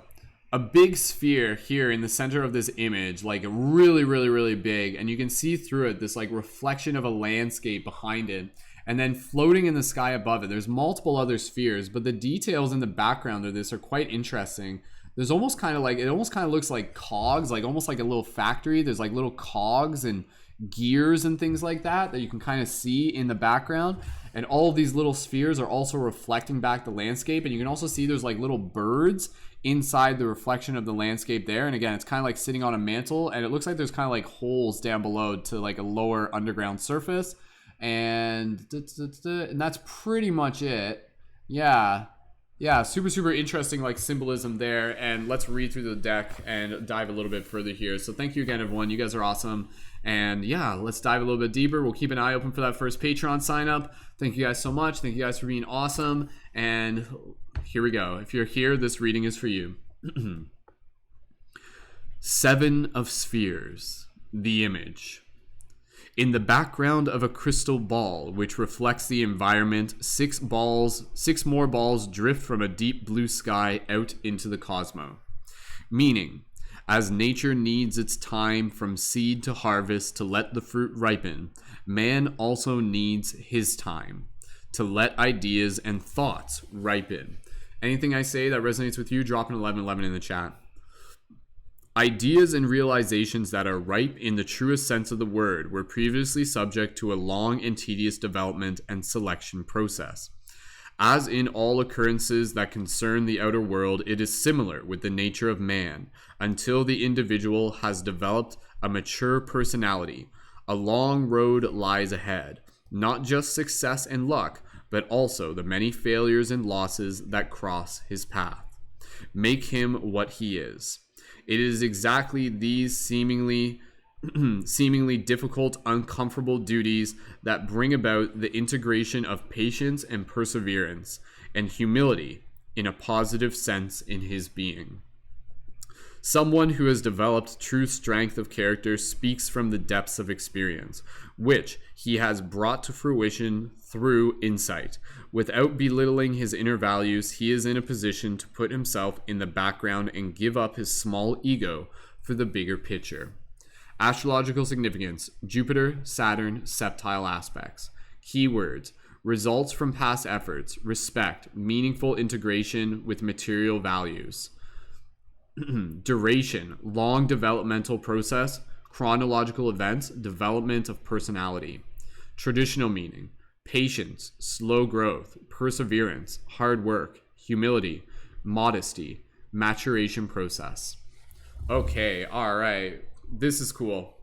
a big sphere here in the center of this image, like really, really, really big. And you can see through it this like reflection of a landscape behind it. And then floating in the sky above it, there's multiple other spheres, but the details in the background of this are quite interesting. There's almost kind of like, it almost kind of looks like cogs, like almost like a little factory. There's like little cogs and gears and things like that you can kind of see in the background. And all of these little spheres are also reflecting back the landscape. And you can also see there's like little birds inside the reflection of the landscape there. And again, it's kind of like sitting on a mantle, and it looks like there's kind of like holes down below to like a lower underground surface. And that's pretty much it. Yeah, super interesting like symbolism there. And let's read through the deck and dive a little bit further here. So thank you again, everyone. You guys are awesome. And yeah, let's dive a little bit deeper. We'll keep an eye open for that first Patreon sign up. Thank you guys so much. Thank you guys for being awesome. And here we go. If you're here, this reading is for you. 7 of Spheres, the image. In the background of a crystal ball which reflects the environment, 6 more balls drift from a deep blue sky out into the cosmos. Meaning, as nature needs its time from seed to harvest to let the fruit ripen, man also needs his time to let ideas and thoughts ripen. Anything I say that resonates with you, drop an 1111 in the chat. Ideas and realizations that are ripe in the truest sense of the word were previously subject to a long and tedious development and selection process. As in all occurrences that concern the outer world, it is similar with the nature of man. Until the individual has developed a mature personality, a long road lies ahead. Not just success and luck, but also the many failures and losses that cross his path. Make him what he is. It is exactly these seemingly difficult, uncomfortable duties that bring about the integration of patience and perseverance and humility in a positive sense in his being. Someone who has developed true strength of character speaks from the depths of experience, which he has brought to fruition through insight. Without belittling his inner values, he is in a position to put himself in the background and give up his small ego for the bigger picture. Astrological significance: Jupiter, Saturn, septile aspects. Keywords: results from past efforts, respect, meaningful integration with material values. Duration: long developmental process, chronological events, development of personality. Traditional meaning: patience, slow growth, perseverance, hard work, humility, modesty, maturation process. Okay, all right. This is cool.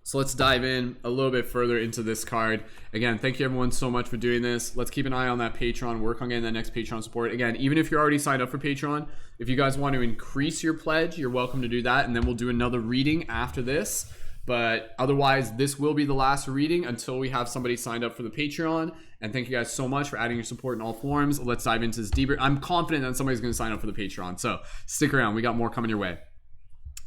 So let's dive in a little bit further into this card. Again, thank you everyone so much for doing this. Let's keep an eye on that Patreon, work on getting that next Patreon support. Again, even if you're already signed up for Patreon, if you guys want to increase your pledge, you're welcome to do that. And then we'll do another reading after this. But otherwise, this will be the last reading until we have somebody signed up for the Patreon. And thank you guys so much for adding your support in all forms. Let's dive into this deeper. I'm confident that somebody's going to sign up for the Patreon. So stick around. We got more coming your way.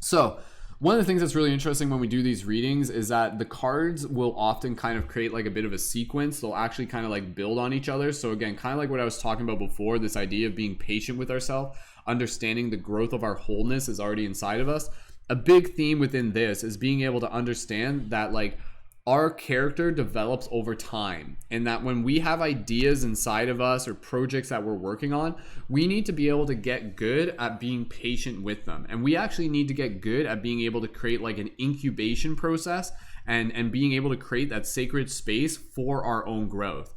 So one of the things that's really interesting when we do these readings is that the cards will often kind of create like a bit of a sequence. They'll actually kind of like build on each other. So again, kind of like what I was talking about before, this idea of being patient with ourselves, understanding the growth of our wholeness is already inside of us. A big theme within this is being able to understand that like our character develops over time, and that when we have ideas inside of us or projects that we're working on, we need to be able to get good at being patient with them. And we actually need to get good at being able to create like an incubation process and being able to create that sacred space for our own growth.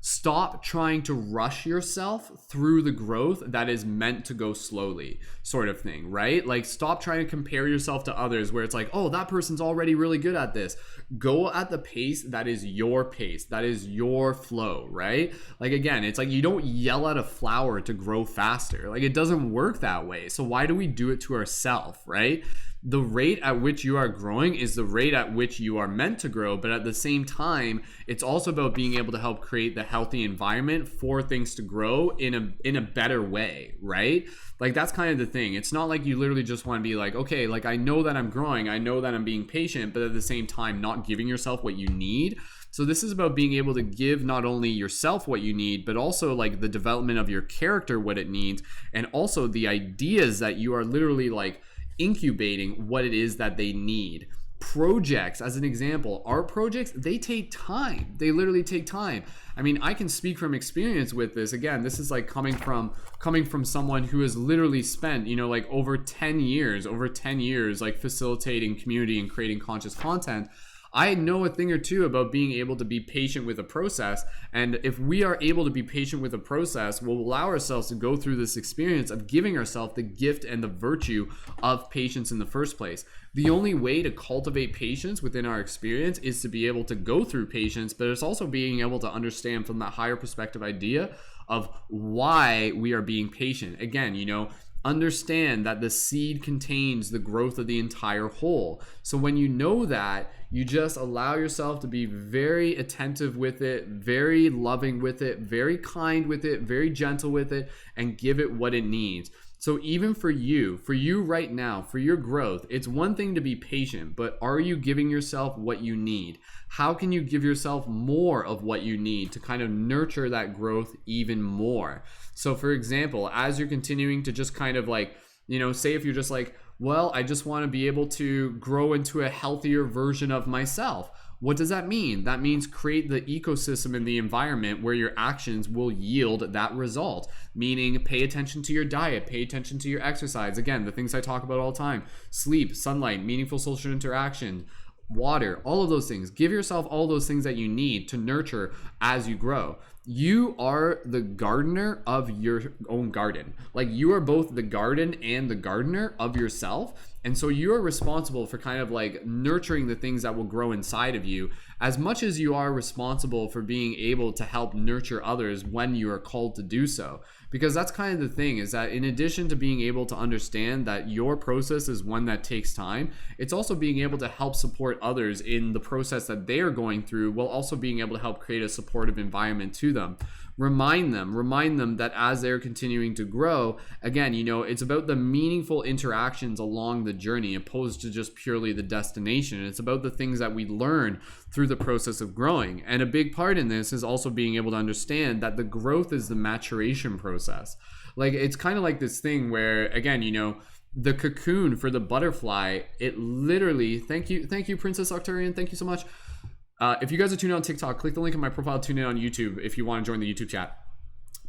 Stop trying to rush yourself through the growth that is meant to go slowly, sort of thing, right? Like stop trying to compare yourself to others where it's like, oh, that person's already really good at this. Go at the pace that is your pace, that is your flow, right? Like again, it's like you don't yell at a flower to grow faster. Like it doesn't work that way. So why do we do it to ourselves, right? The rate at which you are growing is the rate at which you are meant to grow, but at the same time, it's also about being able to help create the healthy environment for things to grow in a better way, right? Like that's kind of the thing. It's not like you literally just want to be like, okay, like I know that I'm growing, I know that I'm being patient, but at the same time not giving yourself what you need So this is about being able to give not only yourself what you need, but also like the development of your character what it needs, and also the ideas that you are literally like incubating what it is that they need. Projects, as an example, art projects, they take time. They literally take time. I mean, I can speak from experience with this. Again, this is like coming from someone who has literally spent, you know, like over 10 years like facilitating community and creating conscious content. I know a thing or two about being able to be patient with a process. And if we are able to be patient with a process, we'll allow ourselves to go through this experience of giving ourselves the gift and the virtue of patience in the first place. The only way to cultivate patience within our experience is to be able to go through patience, but it's also being able to understand from that higher perspective idea of why we are being patient. Again, you know, understand that the seed contains the growth of the entire whole. So when you know that, you just allow yourself to be very attentive with it, very loving with it, very kind with it, very gentle with it, and give it what it needs. So even for you right now, for your growth, it's one thing to be patient, but are you giving yourself what you need? How can you give yourself more of what you need to kind of nurture that growth even more? So for example, as you're continuing to just kind of like, you know, say if you're just like, well, I just want to be able to grow into a healthier version of myself. What does that mean? That means create the ecosystem and the environment where your actions will yield that result. Meaning pay attention to your diet, pay attention to your exercise. Again, the things I talk about all the time: sleep, sunlight, meaningful social interaction, water, all of those things. Give yourself all those things that you need to nurture as you grow. You are the gardener of your own garden. Like, you are both the garden and the gardener of yourself. And so you are responsible for kind of like nurturing the things that will grow inside of you, as much as you are responsible for being able to help nurture others when you are called to do so. Because that's kind of the thing, is that in addition to being able to understand that your process is one that takes time, it's also being able to help support others in the process that they are going through, while also being able to help create a supportive environment to them. Remind them that as they're continuing to grow, again, you know, it's about the meaningful interactions along the journey opposed to just purely the destination. It's about the things that we learn through the process of growing. And a big part in this is also being able to understand that the growth is the maturation process. Like, it's kind of like this thing where, again, you know, the cocoon for the butterfly, it literally, thank you Princess Octarian, thank you so much. If you guys are tuning in on TikTok, click the link in my profile, tune in on YouTube if you want to join the YouTube chat.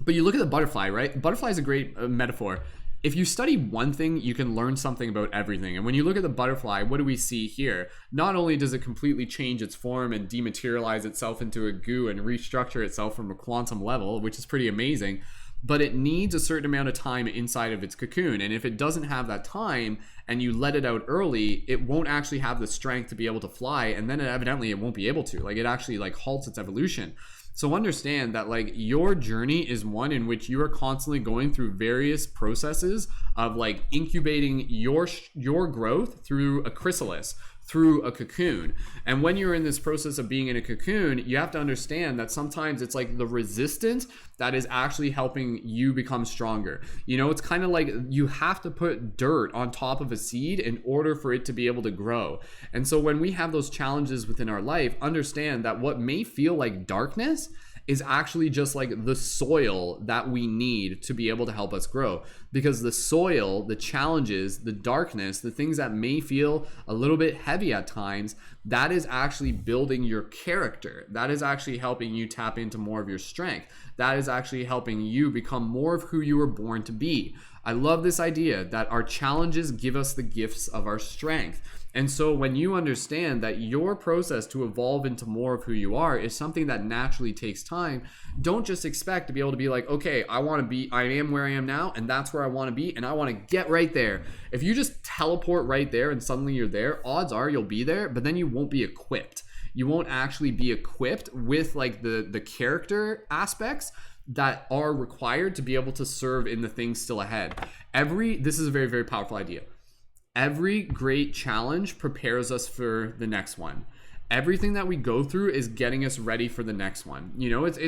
But you look at the butterfly, right? Butterfly is a great metaphor. If you study one thing, you can learn something about everything. And when you look at the butterfly, what do we see here? Not only does it completely change its form and dematerialize itself into a goo and restructure itself from a quantum level, which is pretty amazing, but it needs a certain amount of time inside of its cocoon. And if it doesn't have that time and you let it out early, it won't actually have the strength to be able to fly. And then evidently it won't be able to. Like, it actually like halts its evolution. So understand that like your journey is one in which you are constantly going through various processes of like incubating your growth through a chrysalis, through a cocoon. And when you're in this process of being in a cocoon, you have to understand that sometimes it's like the resistance that is actually helping you become stronger. You know, it's kind of like you have to put dirt on top of a seed in order for it to be able to grow. And so when we have those challenges within our life, understand that what may feel like darkness is actually just like the soil that we need to be able to help us grow. Because the soil, the challenges, the darkness, the things that may feel a little bit heavy at times, that is actually building your character. That is actually helping you tap into more of your strength. That is actually helping you become more of who you were born to be. I love this idea that our challenges give us the gifts of our strength. And so when you understand that your process to evolve into more of who you are is something that naturally takes time, don't just expect to be able to be like, okay, I am where I am now, and that's where I want to be, and I want to get right there. If you just teleport right there and suddenly you're there, odds are you'll be there, but then you won't be equipped. You won't actually be equipped with like the character aspects that are required to be able to serve in the things still ahead. This is a very, very powerful idea. Every great challenge prepares us for the next one. Everything that we go through is getting us ready for the next one. You know, it's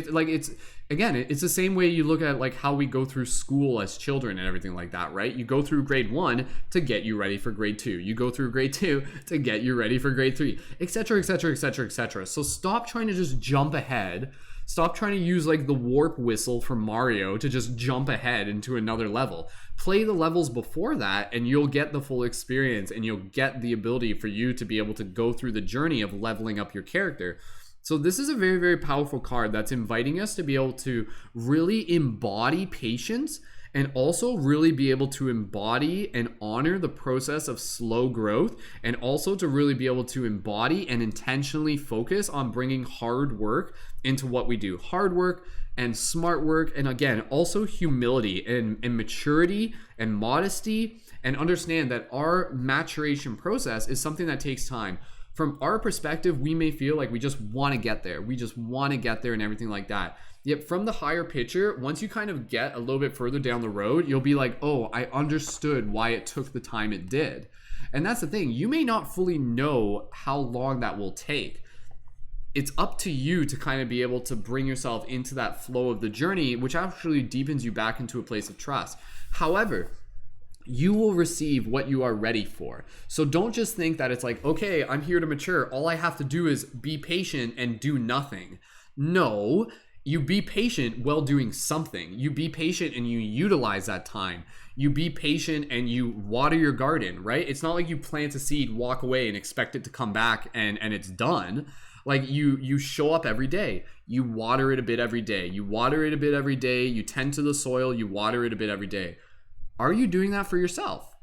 again, it's the same way you look at like how we go through school as children and everything like that, right? You go through grade 1 to get you ready for grade 2. You go through grade 2 to get you ready for grade 3, etc., etc., etc., etc. So stop trying to just jump ahead. Stop trying to use like the warp whistle from Mario to just jump ahead into another level. Play the levels before that and you'll get the full experience, and you'll get the ability for you to be able to go through the journey of leveling up your character. So this is a very, very powerful card that's inviting us to be able to really embody patience, and also really be able to embody and honor the process of slow growth, and also to really be able to embody and intentionally focus on bringing hard work into what we do. Hard work and smart work, and again, also humility and maturity and modesty, and understand that our maturation process is something that takes time. From our perspective, we may feel like we just want to get there. We just want to get there and everything like that. Yet from the higher picture, once you kind of get a little bit further down the road, you'll be like, oh, I understood why it took the time it did. And that's the thing. You may not fully know how long that will take. It's up to you to kind of be able to bring yourself into that flow of the journey, which actually deepens you back into a place of trust. However, you will receive what you are ready for. So don't just think that it's like, okay, I'm here to mature. All I have to do is be patient and do nothing. No, you be patient while doing something. You be patient and you utilize that time. You be patient and you water your garden, right? It's not like you plant a seed, walk away and expect it to come back and it's done. Like you show up every day. You water it a bit every day. You water it a bit every day. You tend to the soil. You water it a bit every day. Are you doing that for yourself?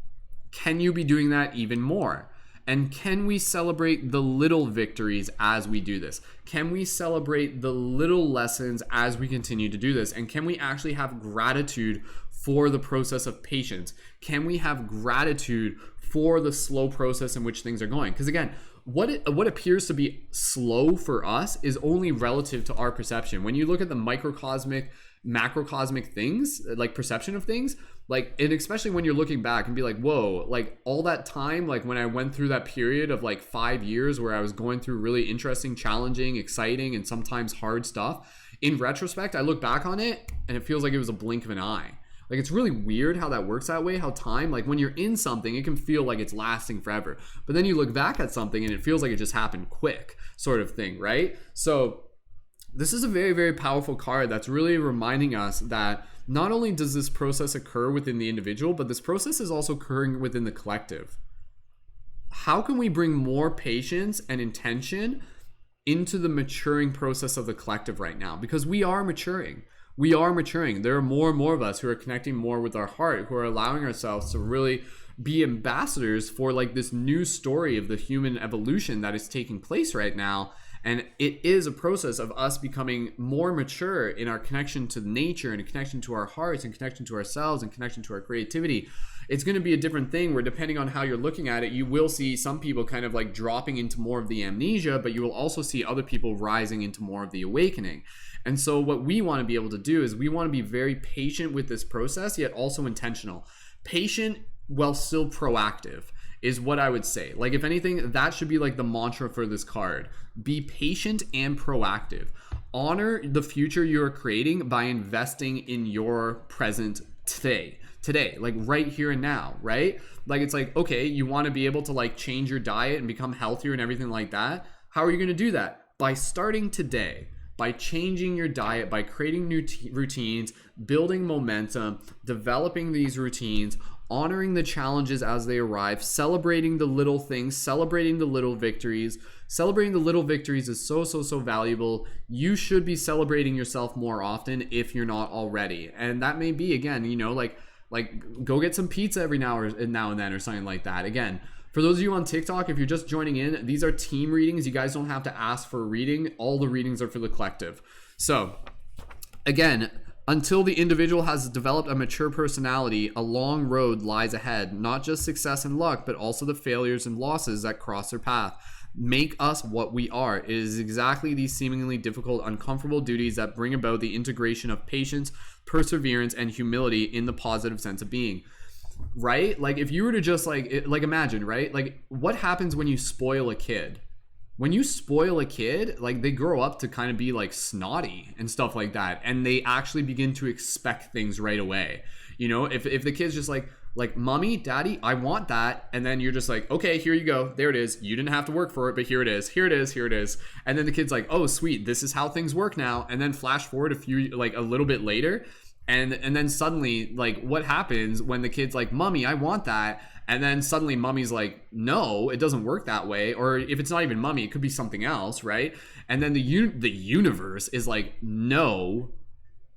Can you be doing that even more? And can we celebrate the little victories as we do this? Can we celebrate the little lessons as we continue to do this? And can we actually have gratitude for the process of patience? Can we have gratitude for the slow process in which things are going? Because again, what appears to be slow for us is only relative to our perception. When you look at the microcosmic, macrocosmic things, like perception of things, like, and especially when you're looking back and be like, whoa, like all that time, like when I went through that period of like 5 years where I was going through really interesting, challenging, exciting, and sometimes hard stuff, in retrospect, I look back on it and it feels like it was a blink of an eye. Like, it's really weird how that works that way, how time, like when you're in something, it can feel like it's lasting forever. But then you look back at something and it feels like it just happened quick, sort of thing, right? So this is a very, very powerful card that's really reminding us that not only does this process occur within the individual, but this process is also occurring within the collective. How can we bring more patience and intention into the maturing process of the collective right now? Because we are maturing. We are maturing. There are more and more of us who are connecting more with our heart, who are allowing ourselves to really be ambassadors for like this new story of the human evolution that is taking place right now. And it is a process of us becoming more mature in our connection to nature and a connection to our hearts and connection to ourselves and connection to our creativity. It's going to be a different thing where, depending on how you're looking at it, you will see some people kind of like dropping into more of the amnesia, but you will also see other people rising into more of the awakening. And so what we want to be able to do is we want to be very patient with this process, yet also intentional. Patient while still proactive is what I would say. Like, if anything, that should be like the mantra for this card. Be patient and proactive. Honor the future you're creating by investing in your present today, like right here and now, right? Like, it's like, okay, you want to be able to like change your diet and become healthier and everything like that. How are you going to do that? By starting today. By changing your diet, by creating new routines, building momentum, developing these routines, honoring the challenges as they arrive, celebrating the little things, celebrating the little victories. Celebrating the little victories is so valuable. You should be celebrating yourself more often if you're not already. And that may be, again, you know, like go get some pizza every now and then or something like that. Again, for those of you on TikTok, if you're just joining in, these are team readings. You guys don't have to ask for a reading. All the readings are for the collective. So again, until the individual has developed a mature personality, a long road lies ahead. Not just success and luck, but also the failures and losses that cross their path. Make us what we are. It is exactly these seemingly difficult, uncomfortable duties that bring about the integration of patience, perseverance, and humility in the positive sense of being. Right? Like, if you were to just like imagine, right? Like, what happens when you spoil a kid? when you spoil a kid, like they grow up to kind of be like snotty and stuff like that, and they actually begin to expect things right away. You know, if the kid's just like mommy, daddy, I want that, and then you're just like, okay, here you go, there it is, you didn't have to work for it, but here it is, here it is, here it is. And then the kid's like, oh sweet, this is how things work now. And then flash forward a little bit later, and then suddenly, like, what happens when the kid's like, mommy, I want that, and then suddenly mommy's like, no, it doesn't work that way. Or if it's not even mommy, it could be something else, right? And then the universe is like, no,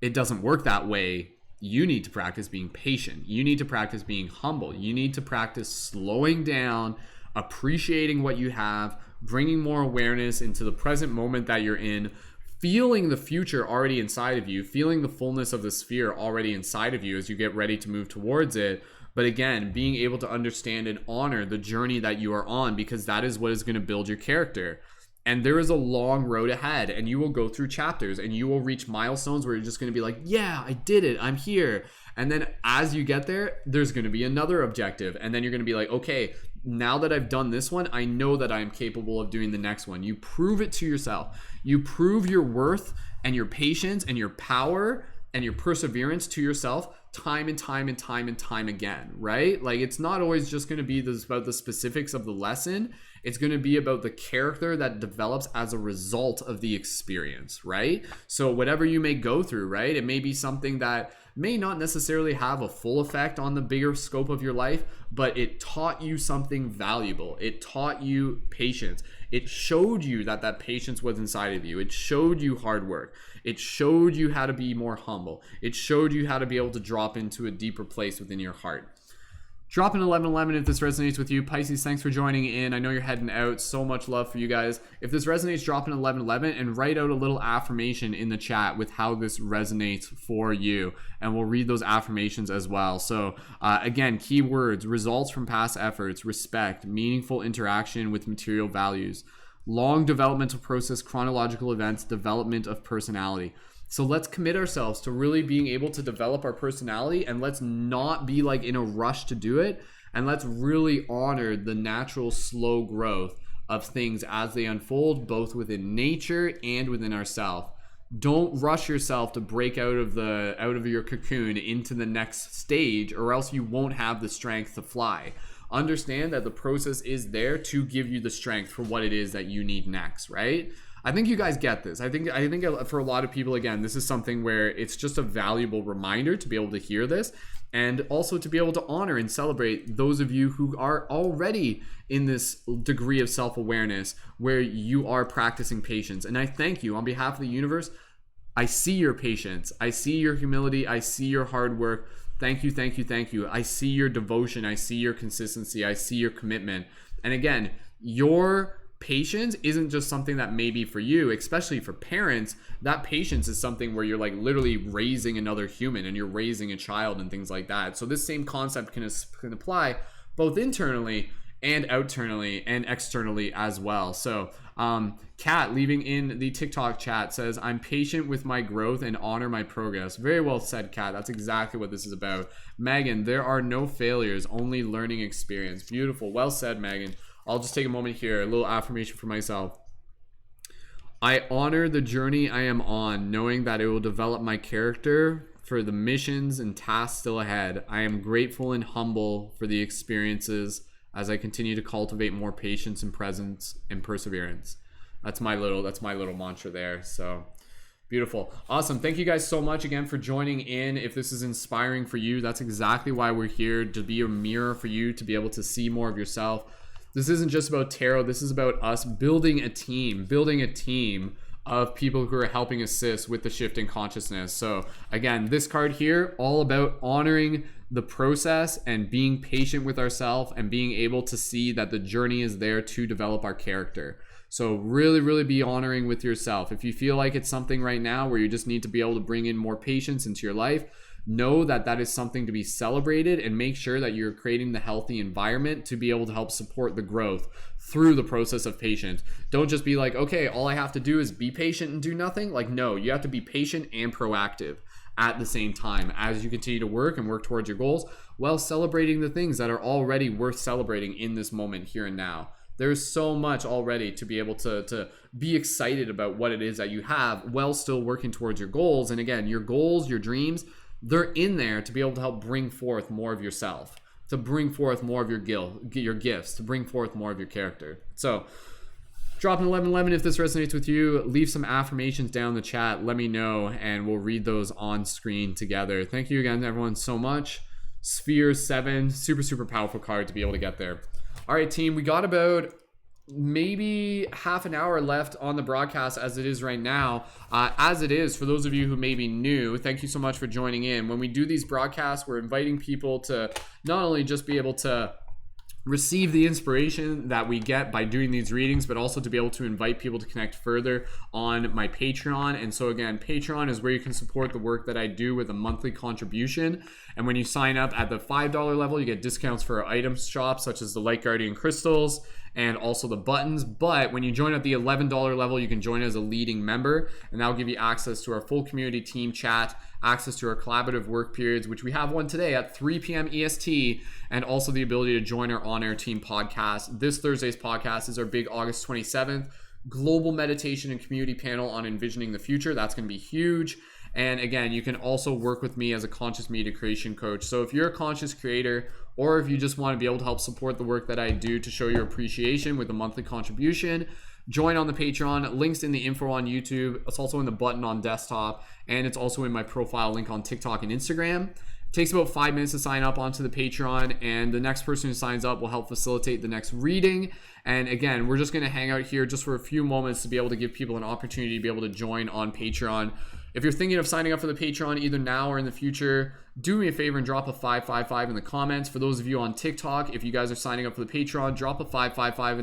it doesn't work that way. You need to practice being patient. You need to practice being humble. You need to practice slowing down, appreciating what you have, bringing more awareness into the present moment that you're in, feeling the future already inside of you, feeling the fullness of the sphere already inside of you as you get ready to move towards it. But again, being able to understand and honor the journey that you are on, because that is what is going to build your character. And there is a long road ahead, and you will go through chapters and you will reach milestones where you're just going to be like, yeah, I did it, I'm here. And then as you get there, there's going to be another objective. And then you're going to be like, okay, now that I've done this one, I know that I'm capable of doing the next one. You prove it to yourself. You prove your worth and your patience and your power and your perseverance to yourself time and time and time and time again, right? Like, it's not always just going to be about the specifics of the lesson. It's going to be about the character that develops as a result of the experience, right? So whatever you may go through, right? It may be something that may not necessarily have a full effect on the bigger scope of your life, but it taught you something valuable. It taught you patience. It showed you that patience was inside of you. It showed you hard work. It showed you how to be more humble. It showed you how to be able to drop into a deeper place within your heart. Drop an 1111 if this resonates with you. Pisces, thanks for joining in. I know you're heading out. So much love for you guys. If this resonates, drop an 1111 and write out a little affirmation in the chat with how this resonates for you. And we'll read those affirmations as well. So again, keywords: results from past efforts, respect, meaningful interaction with material values, long developmental process, chronological events, development of personality. So let's commit ourselves to really being able to develop our personality, and let's not be like in a rush to do it. And let's really honor the natural slow growth of things as they unfold, both within nature and within ourselves. Don't rush yourself to break out of your cocoon into the next stage, or else you won't have the strength to fly. Understand that the process is there to give you the strength for what it is that you need next, right? I think you guys get this. I think for a lot of people, again, this is something where it's just a valuable reminder to be able to hear this, and also to be able to honor and celebrate those of you who are already in this degree of self-awareness where you are practicing patience. And I thank you on behalf of the universe. I see your patience. I see your humility. I see your hard work. Thank you, thank you, thank you. I see your devotion. I see your consistency. I see your commitment. And again, your patience isn't just something that may be for you, especially for parents. That patience is something where you're like literally raising another human, and you're raising a child and things like that. So this same concept can apply both internally and externally and externally as well. So Kat, leaving in the TikTok chat, says, I'm patient with my growth and honor my progress. Very well said, Kat. That's exactly what this is about. Megan, there are no failures, only learning experience. Beautiful. Well said, Megan. I'll just take a moment here, a little affirmation for myself. I honor the journey I am on, knowing that it will develop my character for the missions and tasks still ahead. I am grateful and humble for the experiences as I continue to cultivate more patience and presence and perseverance. That's my little mantra there. So beautiful. Awesome. Thank you guys so much again for joining in. If this is inspiring for you, that's exactly why we're here, to be a mirror for you, to be able to see more of yourself. This isn't just about tarot. This is about us building a team of people who are helping assist with the shift in consciousness. So again, this card here, all about honoring the process and being patient with ourselves and being able to see that the journey is there to develop our character. So really, really be honoring with yourself. If you feel like it's something right now where you just need to be able to bring in more patience into your life, know that that is something to be celebrated, and make sure that you're creating the healthy environment to be able to help support the growth through the process of patience. Don't just be like, okay, all I have to do is be patient and do nothing. Like, no, you have to be patient and proactive at the same time as you continue to work towards your goals, while celebrating the things that are already worth celebrating in this moment, here and now. There's so much already to be able to be excited about what it is that you have while still working towards your goals. And again, your goals, your dreams, they're in there to be able to help bring forth more of yourself, to bring forth more of your gifts, to bring forth more of your character. So drop an 1111 if this resonates with you. Leave some affirmations down in the chat. Let me know, and we'll read those on screen together. Thank you again, everyone, so much. Sphere 7, super, super powerful card to be able to get there. All right, team, we got about maybe half an hour left on the broadcast as it is right now. As it is, for those of you who may be new, thank you so much for joining in. When we do these broadcasts, we're inviting people to not only just be able to receive the inspiration that we get by doing these readings, but also to be able to invite people to connect further on my Patreon. And so again, Patreon is where you can support the work that I do with a monthly contribution. And when you sign up at the $5 level, you get discounts for our item shop, such as the Light Guardian crystals and also the buttons. But when you join at the $11 level, you can join as a leading member, and that'll give you access to our full community team chat, access to our collaborative work periods, which we have one today at 3 p.m. EST, and also the ability to join our on-air team podcast. This Thursday's podcast is our big August 27th global meditation and community panel on envisioning the future. That's going to be huge. And again, you can also work with me as a conscious media creation coach. So if you're a conscious creator, or if you just want to be able to help support the work that I do to show your appreciation with a monthly contribution, join on the Patreon. Links in the info on YouTube. It's also in the button on desktop, and it's also in my profile link on TikTok and Instagram. It takes about 5 minutes to sign up onto the Patreon, and the next person who signs up will help facilitate the next reading. And again, we're just going to hang out here just for a few moments to be able to give people an opportunity to be able to join on Patreon. If you're thinking of signing up for the Patreon either now or in the future, do me a favor and drop a 555 in the comments. For those of you on TikTok, if you guys are signing up for the Patreon, drop a 555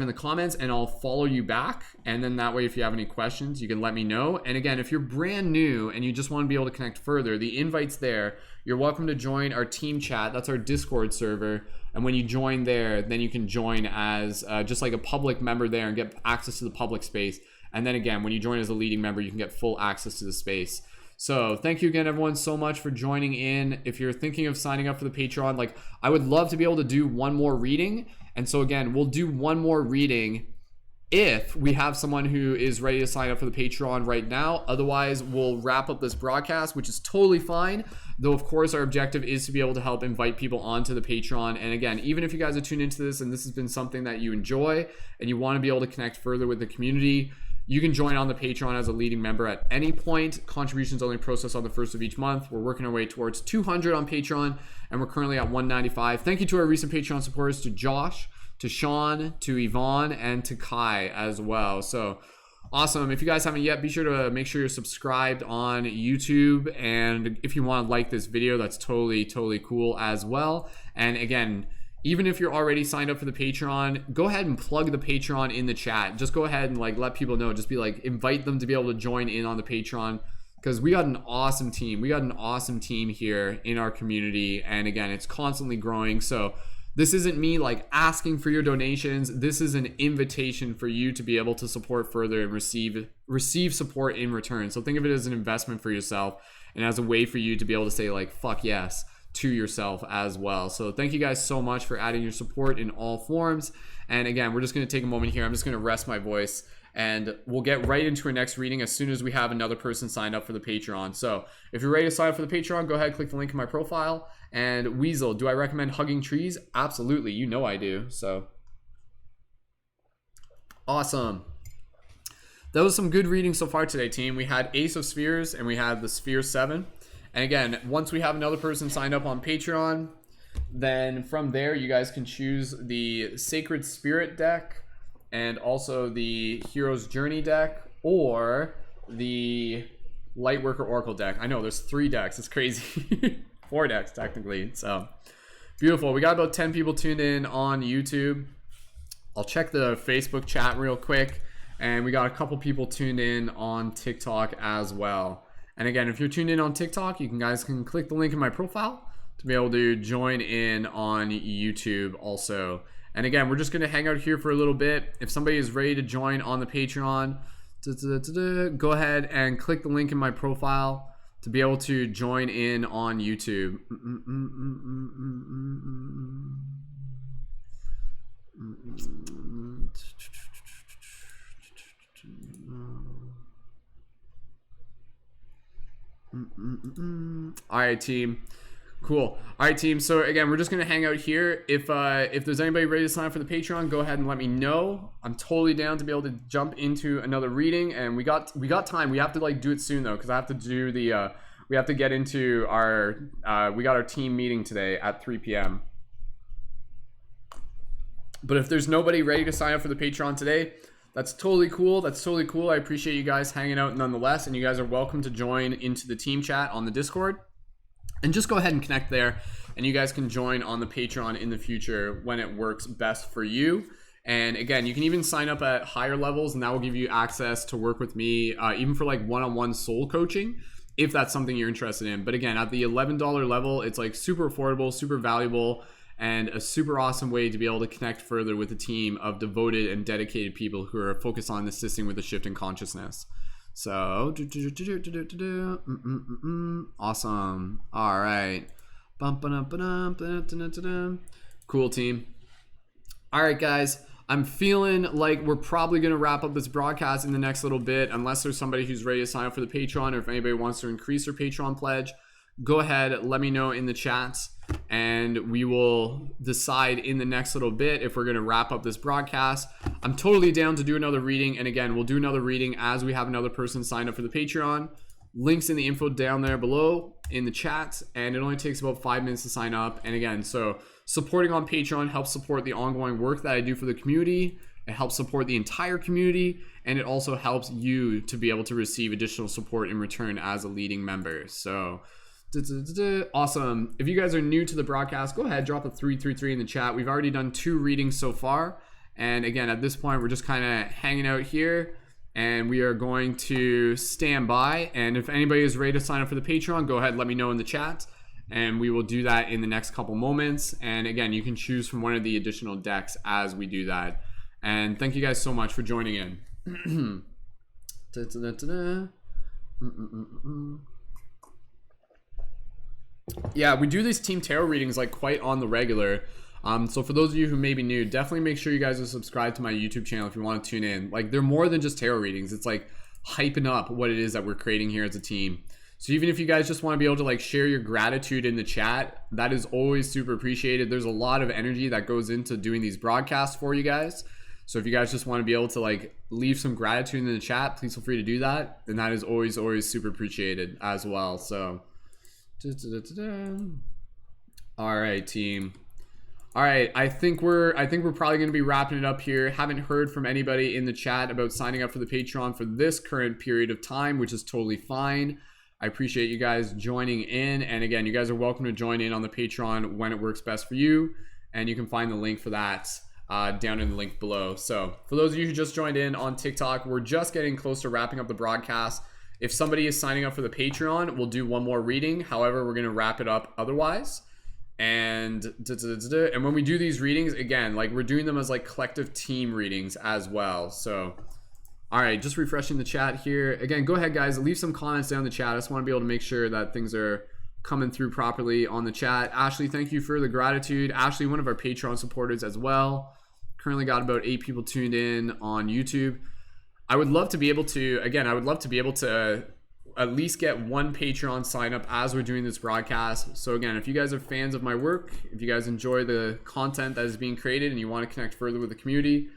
in the comments, and I'll follow you back. And then that way, if you have any questions, you can let me know. And again, if you're brand new and you just want to be able to connect further, the invite's there. You're welcome to join our team chat. That's our Discord server. And when you join there, then you can join as just like a public member there and get access to the public space. And then again, when you join as a leading member, you can get full access to the space. So thank you again, everyone, so much for joining in. If you're thinking of signing up for the Patreon, like, I would love to be able to do one more reading. And so again, we'll do one more reading if we have someone who is ready to sign up for the Patreon right now. Otherwise, we'll wrap up this broadcast, which is totally fine. Though, of course, our objective is to be able to help invite people onto the Patreon. And again, even if you guys are tuned into this and this has been something that you enjoy and you want to be able to connect further with the community, you can join on the Patreon as a leading member at any point. Contributions only processed on the first of each month. We're working our way towards 200 on Patreon, and we're currently at 195. Thank you to our recent Patreon supporters, to Josh, to Sean, to Yvonne, and to Kai as well. So awesome. If you guys haven't yet, be sure to make sure you're subscribed on YouTube. And if you want to like this video, that's totally, totally cool as well. And again, even if you're already signed up for the Patreon, go ahead and plug the Patreon in the chat. Just go ahead and like let people know. Just be like, invite them to be able to join in on the Patreon, because we got an awesome team. We got an awesome team here in our community. And again, it's constantly growing. So this isn't me like asking for your donations. This is an invitation for you to be able to support further and receive support in return. So think of it as an investment for yourself and as a way for you to be able to say like, fuck yes, to yourself as well. So thank you guys so much for adding your support in all forms. And again, we're just going to take a moment here. I'm just going to rest my voice, and we'll get right into our next reading as soon as we have another person signed up for the Patreon. So if you're ready to sign up for the Patreon, go ahead, click the link in my profile. And Weasel, do I recommend hugging trees? Absolutely. You know I do. So awesome. That was some good reading so far today, team. We had Ace of Spheres and we had the Sphere 7. And again, once we have another person signed up on Patreon, then from there, you guys can choose the Sacred Spirit deck and also the Hero's Journey deck or the Lightworker Oracle deck. I know there's 3 decks. It's crazy. 4 decks technically. So beautiful. We got about 10 people tuned in on YouTube. I'll check the Facebook chat real quick. And we got a couple people tuned in on TikTok as well. And again, if you're tuned in on TikTok, you guys can click the link in my profile to be able to join in on YouTube also. And again, we're just going to hang out here for a little bit. If somebody is ready to join on the Patreon, go ahead and click the link in my profile to be able to join in on YouTube. All right, team. Cool. All right, team. So again, we're just gonna hang out here. If there's anybody ready to sign up for the Patreon, go ahead and let me know. I'm totally down to be able to jump into another reading, and we got time. We have to like do it soon though, because I have to do the we have to get into our we got our team meeting today at 3 p.m. But if there's nobody ready to sign up for the Patreon today, that's totally cool. That's totally cool. I appreciate you guys hanging out nonetheless, and you guys are welcome to join into the team chat on the Discord. And just go ahead and connect there, and you guys can join on the Patreon in the future when it works best for you. And again, you can even sign up at higher levels, and that will give you access to work with me, even for like one-on-one soul coaching, if that's something you're interested in. But again, at the $11 level, it's like super affordable, super valuable, and a super awesome way to be able to connect further with a team of devoted and dedicated people who are focused on assisting with the shift in consciousness. So, awesome. All right. Cool, team. All right, guys. I'm feeling like we're probably going to wrap up this broadcast in the next little bit, unless there's somebody who's ready to sign up for the Patreon, or if anybody wants to increase their Patreon pledge. Go ahead, let me know in the chats, and we will decide in the next little bit if we're going to wrap up this broadcast. I'm totally down to do another reading, and again, we'll do another reading as we have another person sign up for the Patreon. Links in the info down there below in the chat, and it only takes about 5 minutes to sign up. And again, so supporting on Patreon helps support the ongoing work that I do for the community. It helps support the entire community, and it also helps you to be able to receive additional support in return as a leading member. So awesome. If you guys are new to the broadcast, go ahead, drop a 333 in the chat. We've already done 2 readings so far, and again, at this point, we're just kind of hanging out here, and we are going to stand by. And if anybody is ready to sign up for the Patreon, go ahead, let me know in the chat, and we will do that in the next couple moments. And again, you can choose from one of the additional decks as we do that. And thank you guys so much for joining in. Yeah, we do these team tarot readings like quite on the regular. So for those of you who may be new, definitely make sure you guys are subscribed to my YouTube channel if you want to tune in. Like, they're more than just tarot readings. It's like hyping up what it is that we're creating here as a team. So even if you guys just want to be able to like share your gratitude in the chat, that is always super appreciated. There's a lot of energy that goes into doing these broadcasts for you guys. So if you guys just want to be able to like leave some gratitude in the chat, please feel free to do that. And that is always super appreciated as well. So all right, team. All right, I think we're probably going to be wrapping it up here. Haven't heard from anybody in the chat about signing up for the Patreon for this current period of time, which is totally fine. I appreciate you guys joining in, and again, you guys are welcome to join in on the Patreon when it works best for you, and you can find the link for that down in the link below. So for those of you who just joined in on TikTok, we're just getting close to wrapping up the broadcast. If somebody is signing up for the Patreon, we'll do one more reading. However, we're going to wrap it up otherwise. And when we do these readings, again, like we're doing them as like collective team readings as well. So, all right, just refreshing the chat here. Again, go ahead, guys, leave some comments down in the chat. I just want to be able to make sure that things are coming through properly on the chat. Ashley, thank you for the gratitude. Ashley, one of our Patreon supporters as well. Currently got about 8 people tuned in on YouTube. I would love to be able to, again, at least get one Patreon sign up as we're doing this broadcast. So again, if you guys are fans of my work, if you guys enjoy the content that is being created and you want to connect further with the community,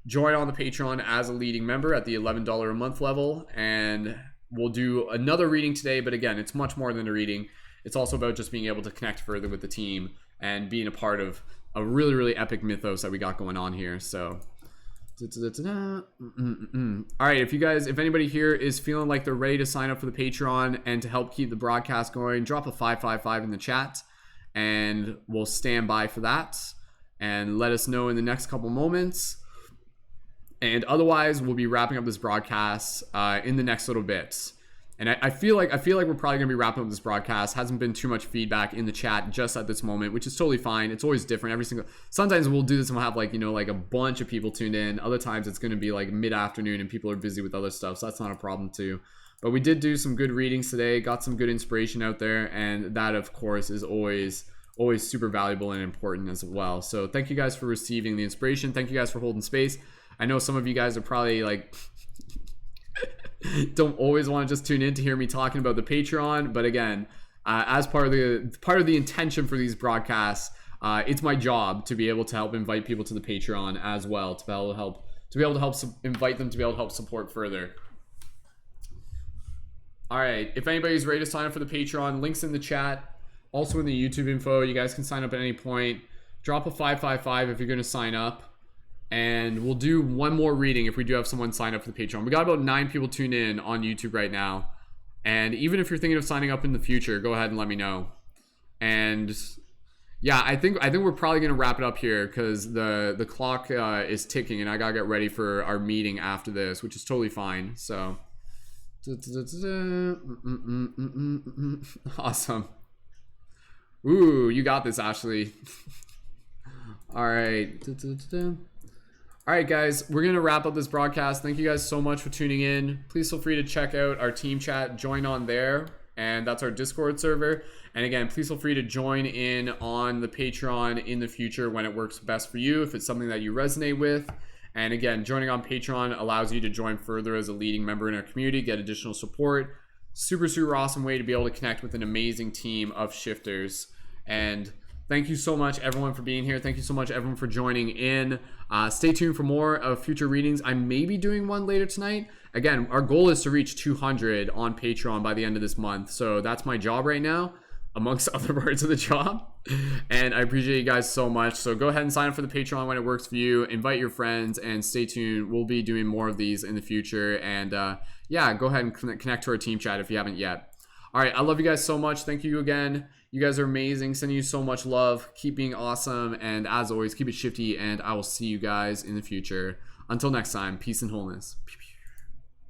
join on the Patreon as a leading member at the $11 a month level. And we'll do another reading today, but again, it's much more than a reading. It's also about just being able to connect further with the team and being a part of a really epic mythos that we got going on here. So all right, if anybody here is feeling like they're ready to sign up for the Patreon and to help keep the broadcast going, drop a 555 in the chat and we'll stand by for that, and let us know in the next couple moments. And otherwise, we'll be wrapping up this broadcast in the next little bit. And I feel like we're probably gonna be wrapping up this broadcast. Hasn't been too much feedback in the chat just at this moment, which is totally fine. It's always different. Sometimes we'll do this and we'll have like a bunch of people tuned in. Other times it's gonna be like mid-afternoon and people are busy with other stuff, so that's not a problem too. But we did do some good readings today, got some good inspiration out there, and that of course is always super valuable and important as well. So thank you guys for receiving the inspiration. Thank you guys for holding space. I know some of you guys are probably like don't always want to just tune in to hear me talking about the Patreon, but again, as part of the intention for these broadcasts, it's my job to be able to help invite people to the Patreon as well, to be able to help invite them to be able to help support further. All right, if anybody's ready to sign up for the Patreon, links in the chat, also in the YouTube info. You guys can sign up at any point. Drop a 555 if you're going to sign up, and we'll do one more reading if we do have someone sign up for the Patreon. We got about 9 people tuned in on YouTube right now, and even if you're thinking of signing up in the future, go ahead and let me know. And yeah, I think we're probably going to wrap it up here because the clock is ticking, and I gotta get ready for our meeting after this, which is totally fine. So awesome. Ooh, you got this, Ashley. All right. All right, guys, we're going to wrap up this broadcast. Thank you guys so much for tuning in. Please feel free to check out our team chat, join on there, and that's our Discord server. And again, please feel free to join in on the Patreon in the future when it works best for you, if it's something that you resonate with. And again, joining on Patreon allows you to join further as a leading member in our community, get additional support. Super, super awesome way to be able to connect with an amazing team of shifters. And thank you so much, everyone, for being here. Thank you so much, everyone, for joining in. Stay tuned for more of future readings. I may be doing one later tonight. Again, our goal is to reach 200 on Patreon by the end of this month. So that's my job right now, amongst other parts of the job. And I appreciate you guys so much. So go ahead and sign up for the Patreon when it works for you. Invite your friends and stay tuned. We'll be doing more of these in the future. And yeah, go ahead and connect to our team chat if you haven't yet. All right, I love you guys so much. Thank you again. You guys are amazing. Sending you so much love. Keep being awesome. And as always, keep it shifty. And I will see you guys in the future. Until next time, peace and wholeness. Pew, pew.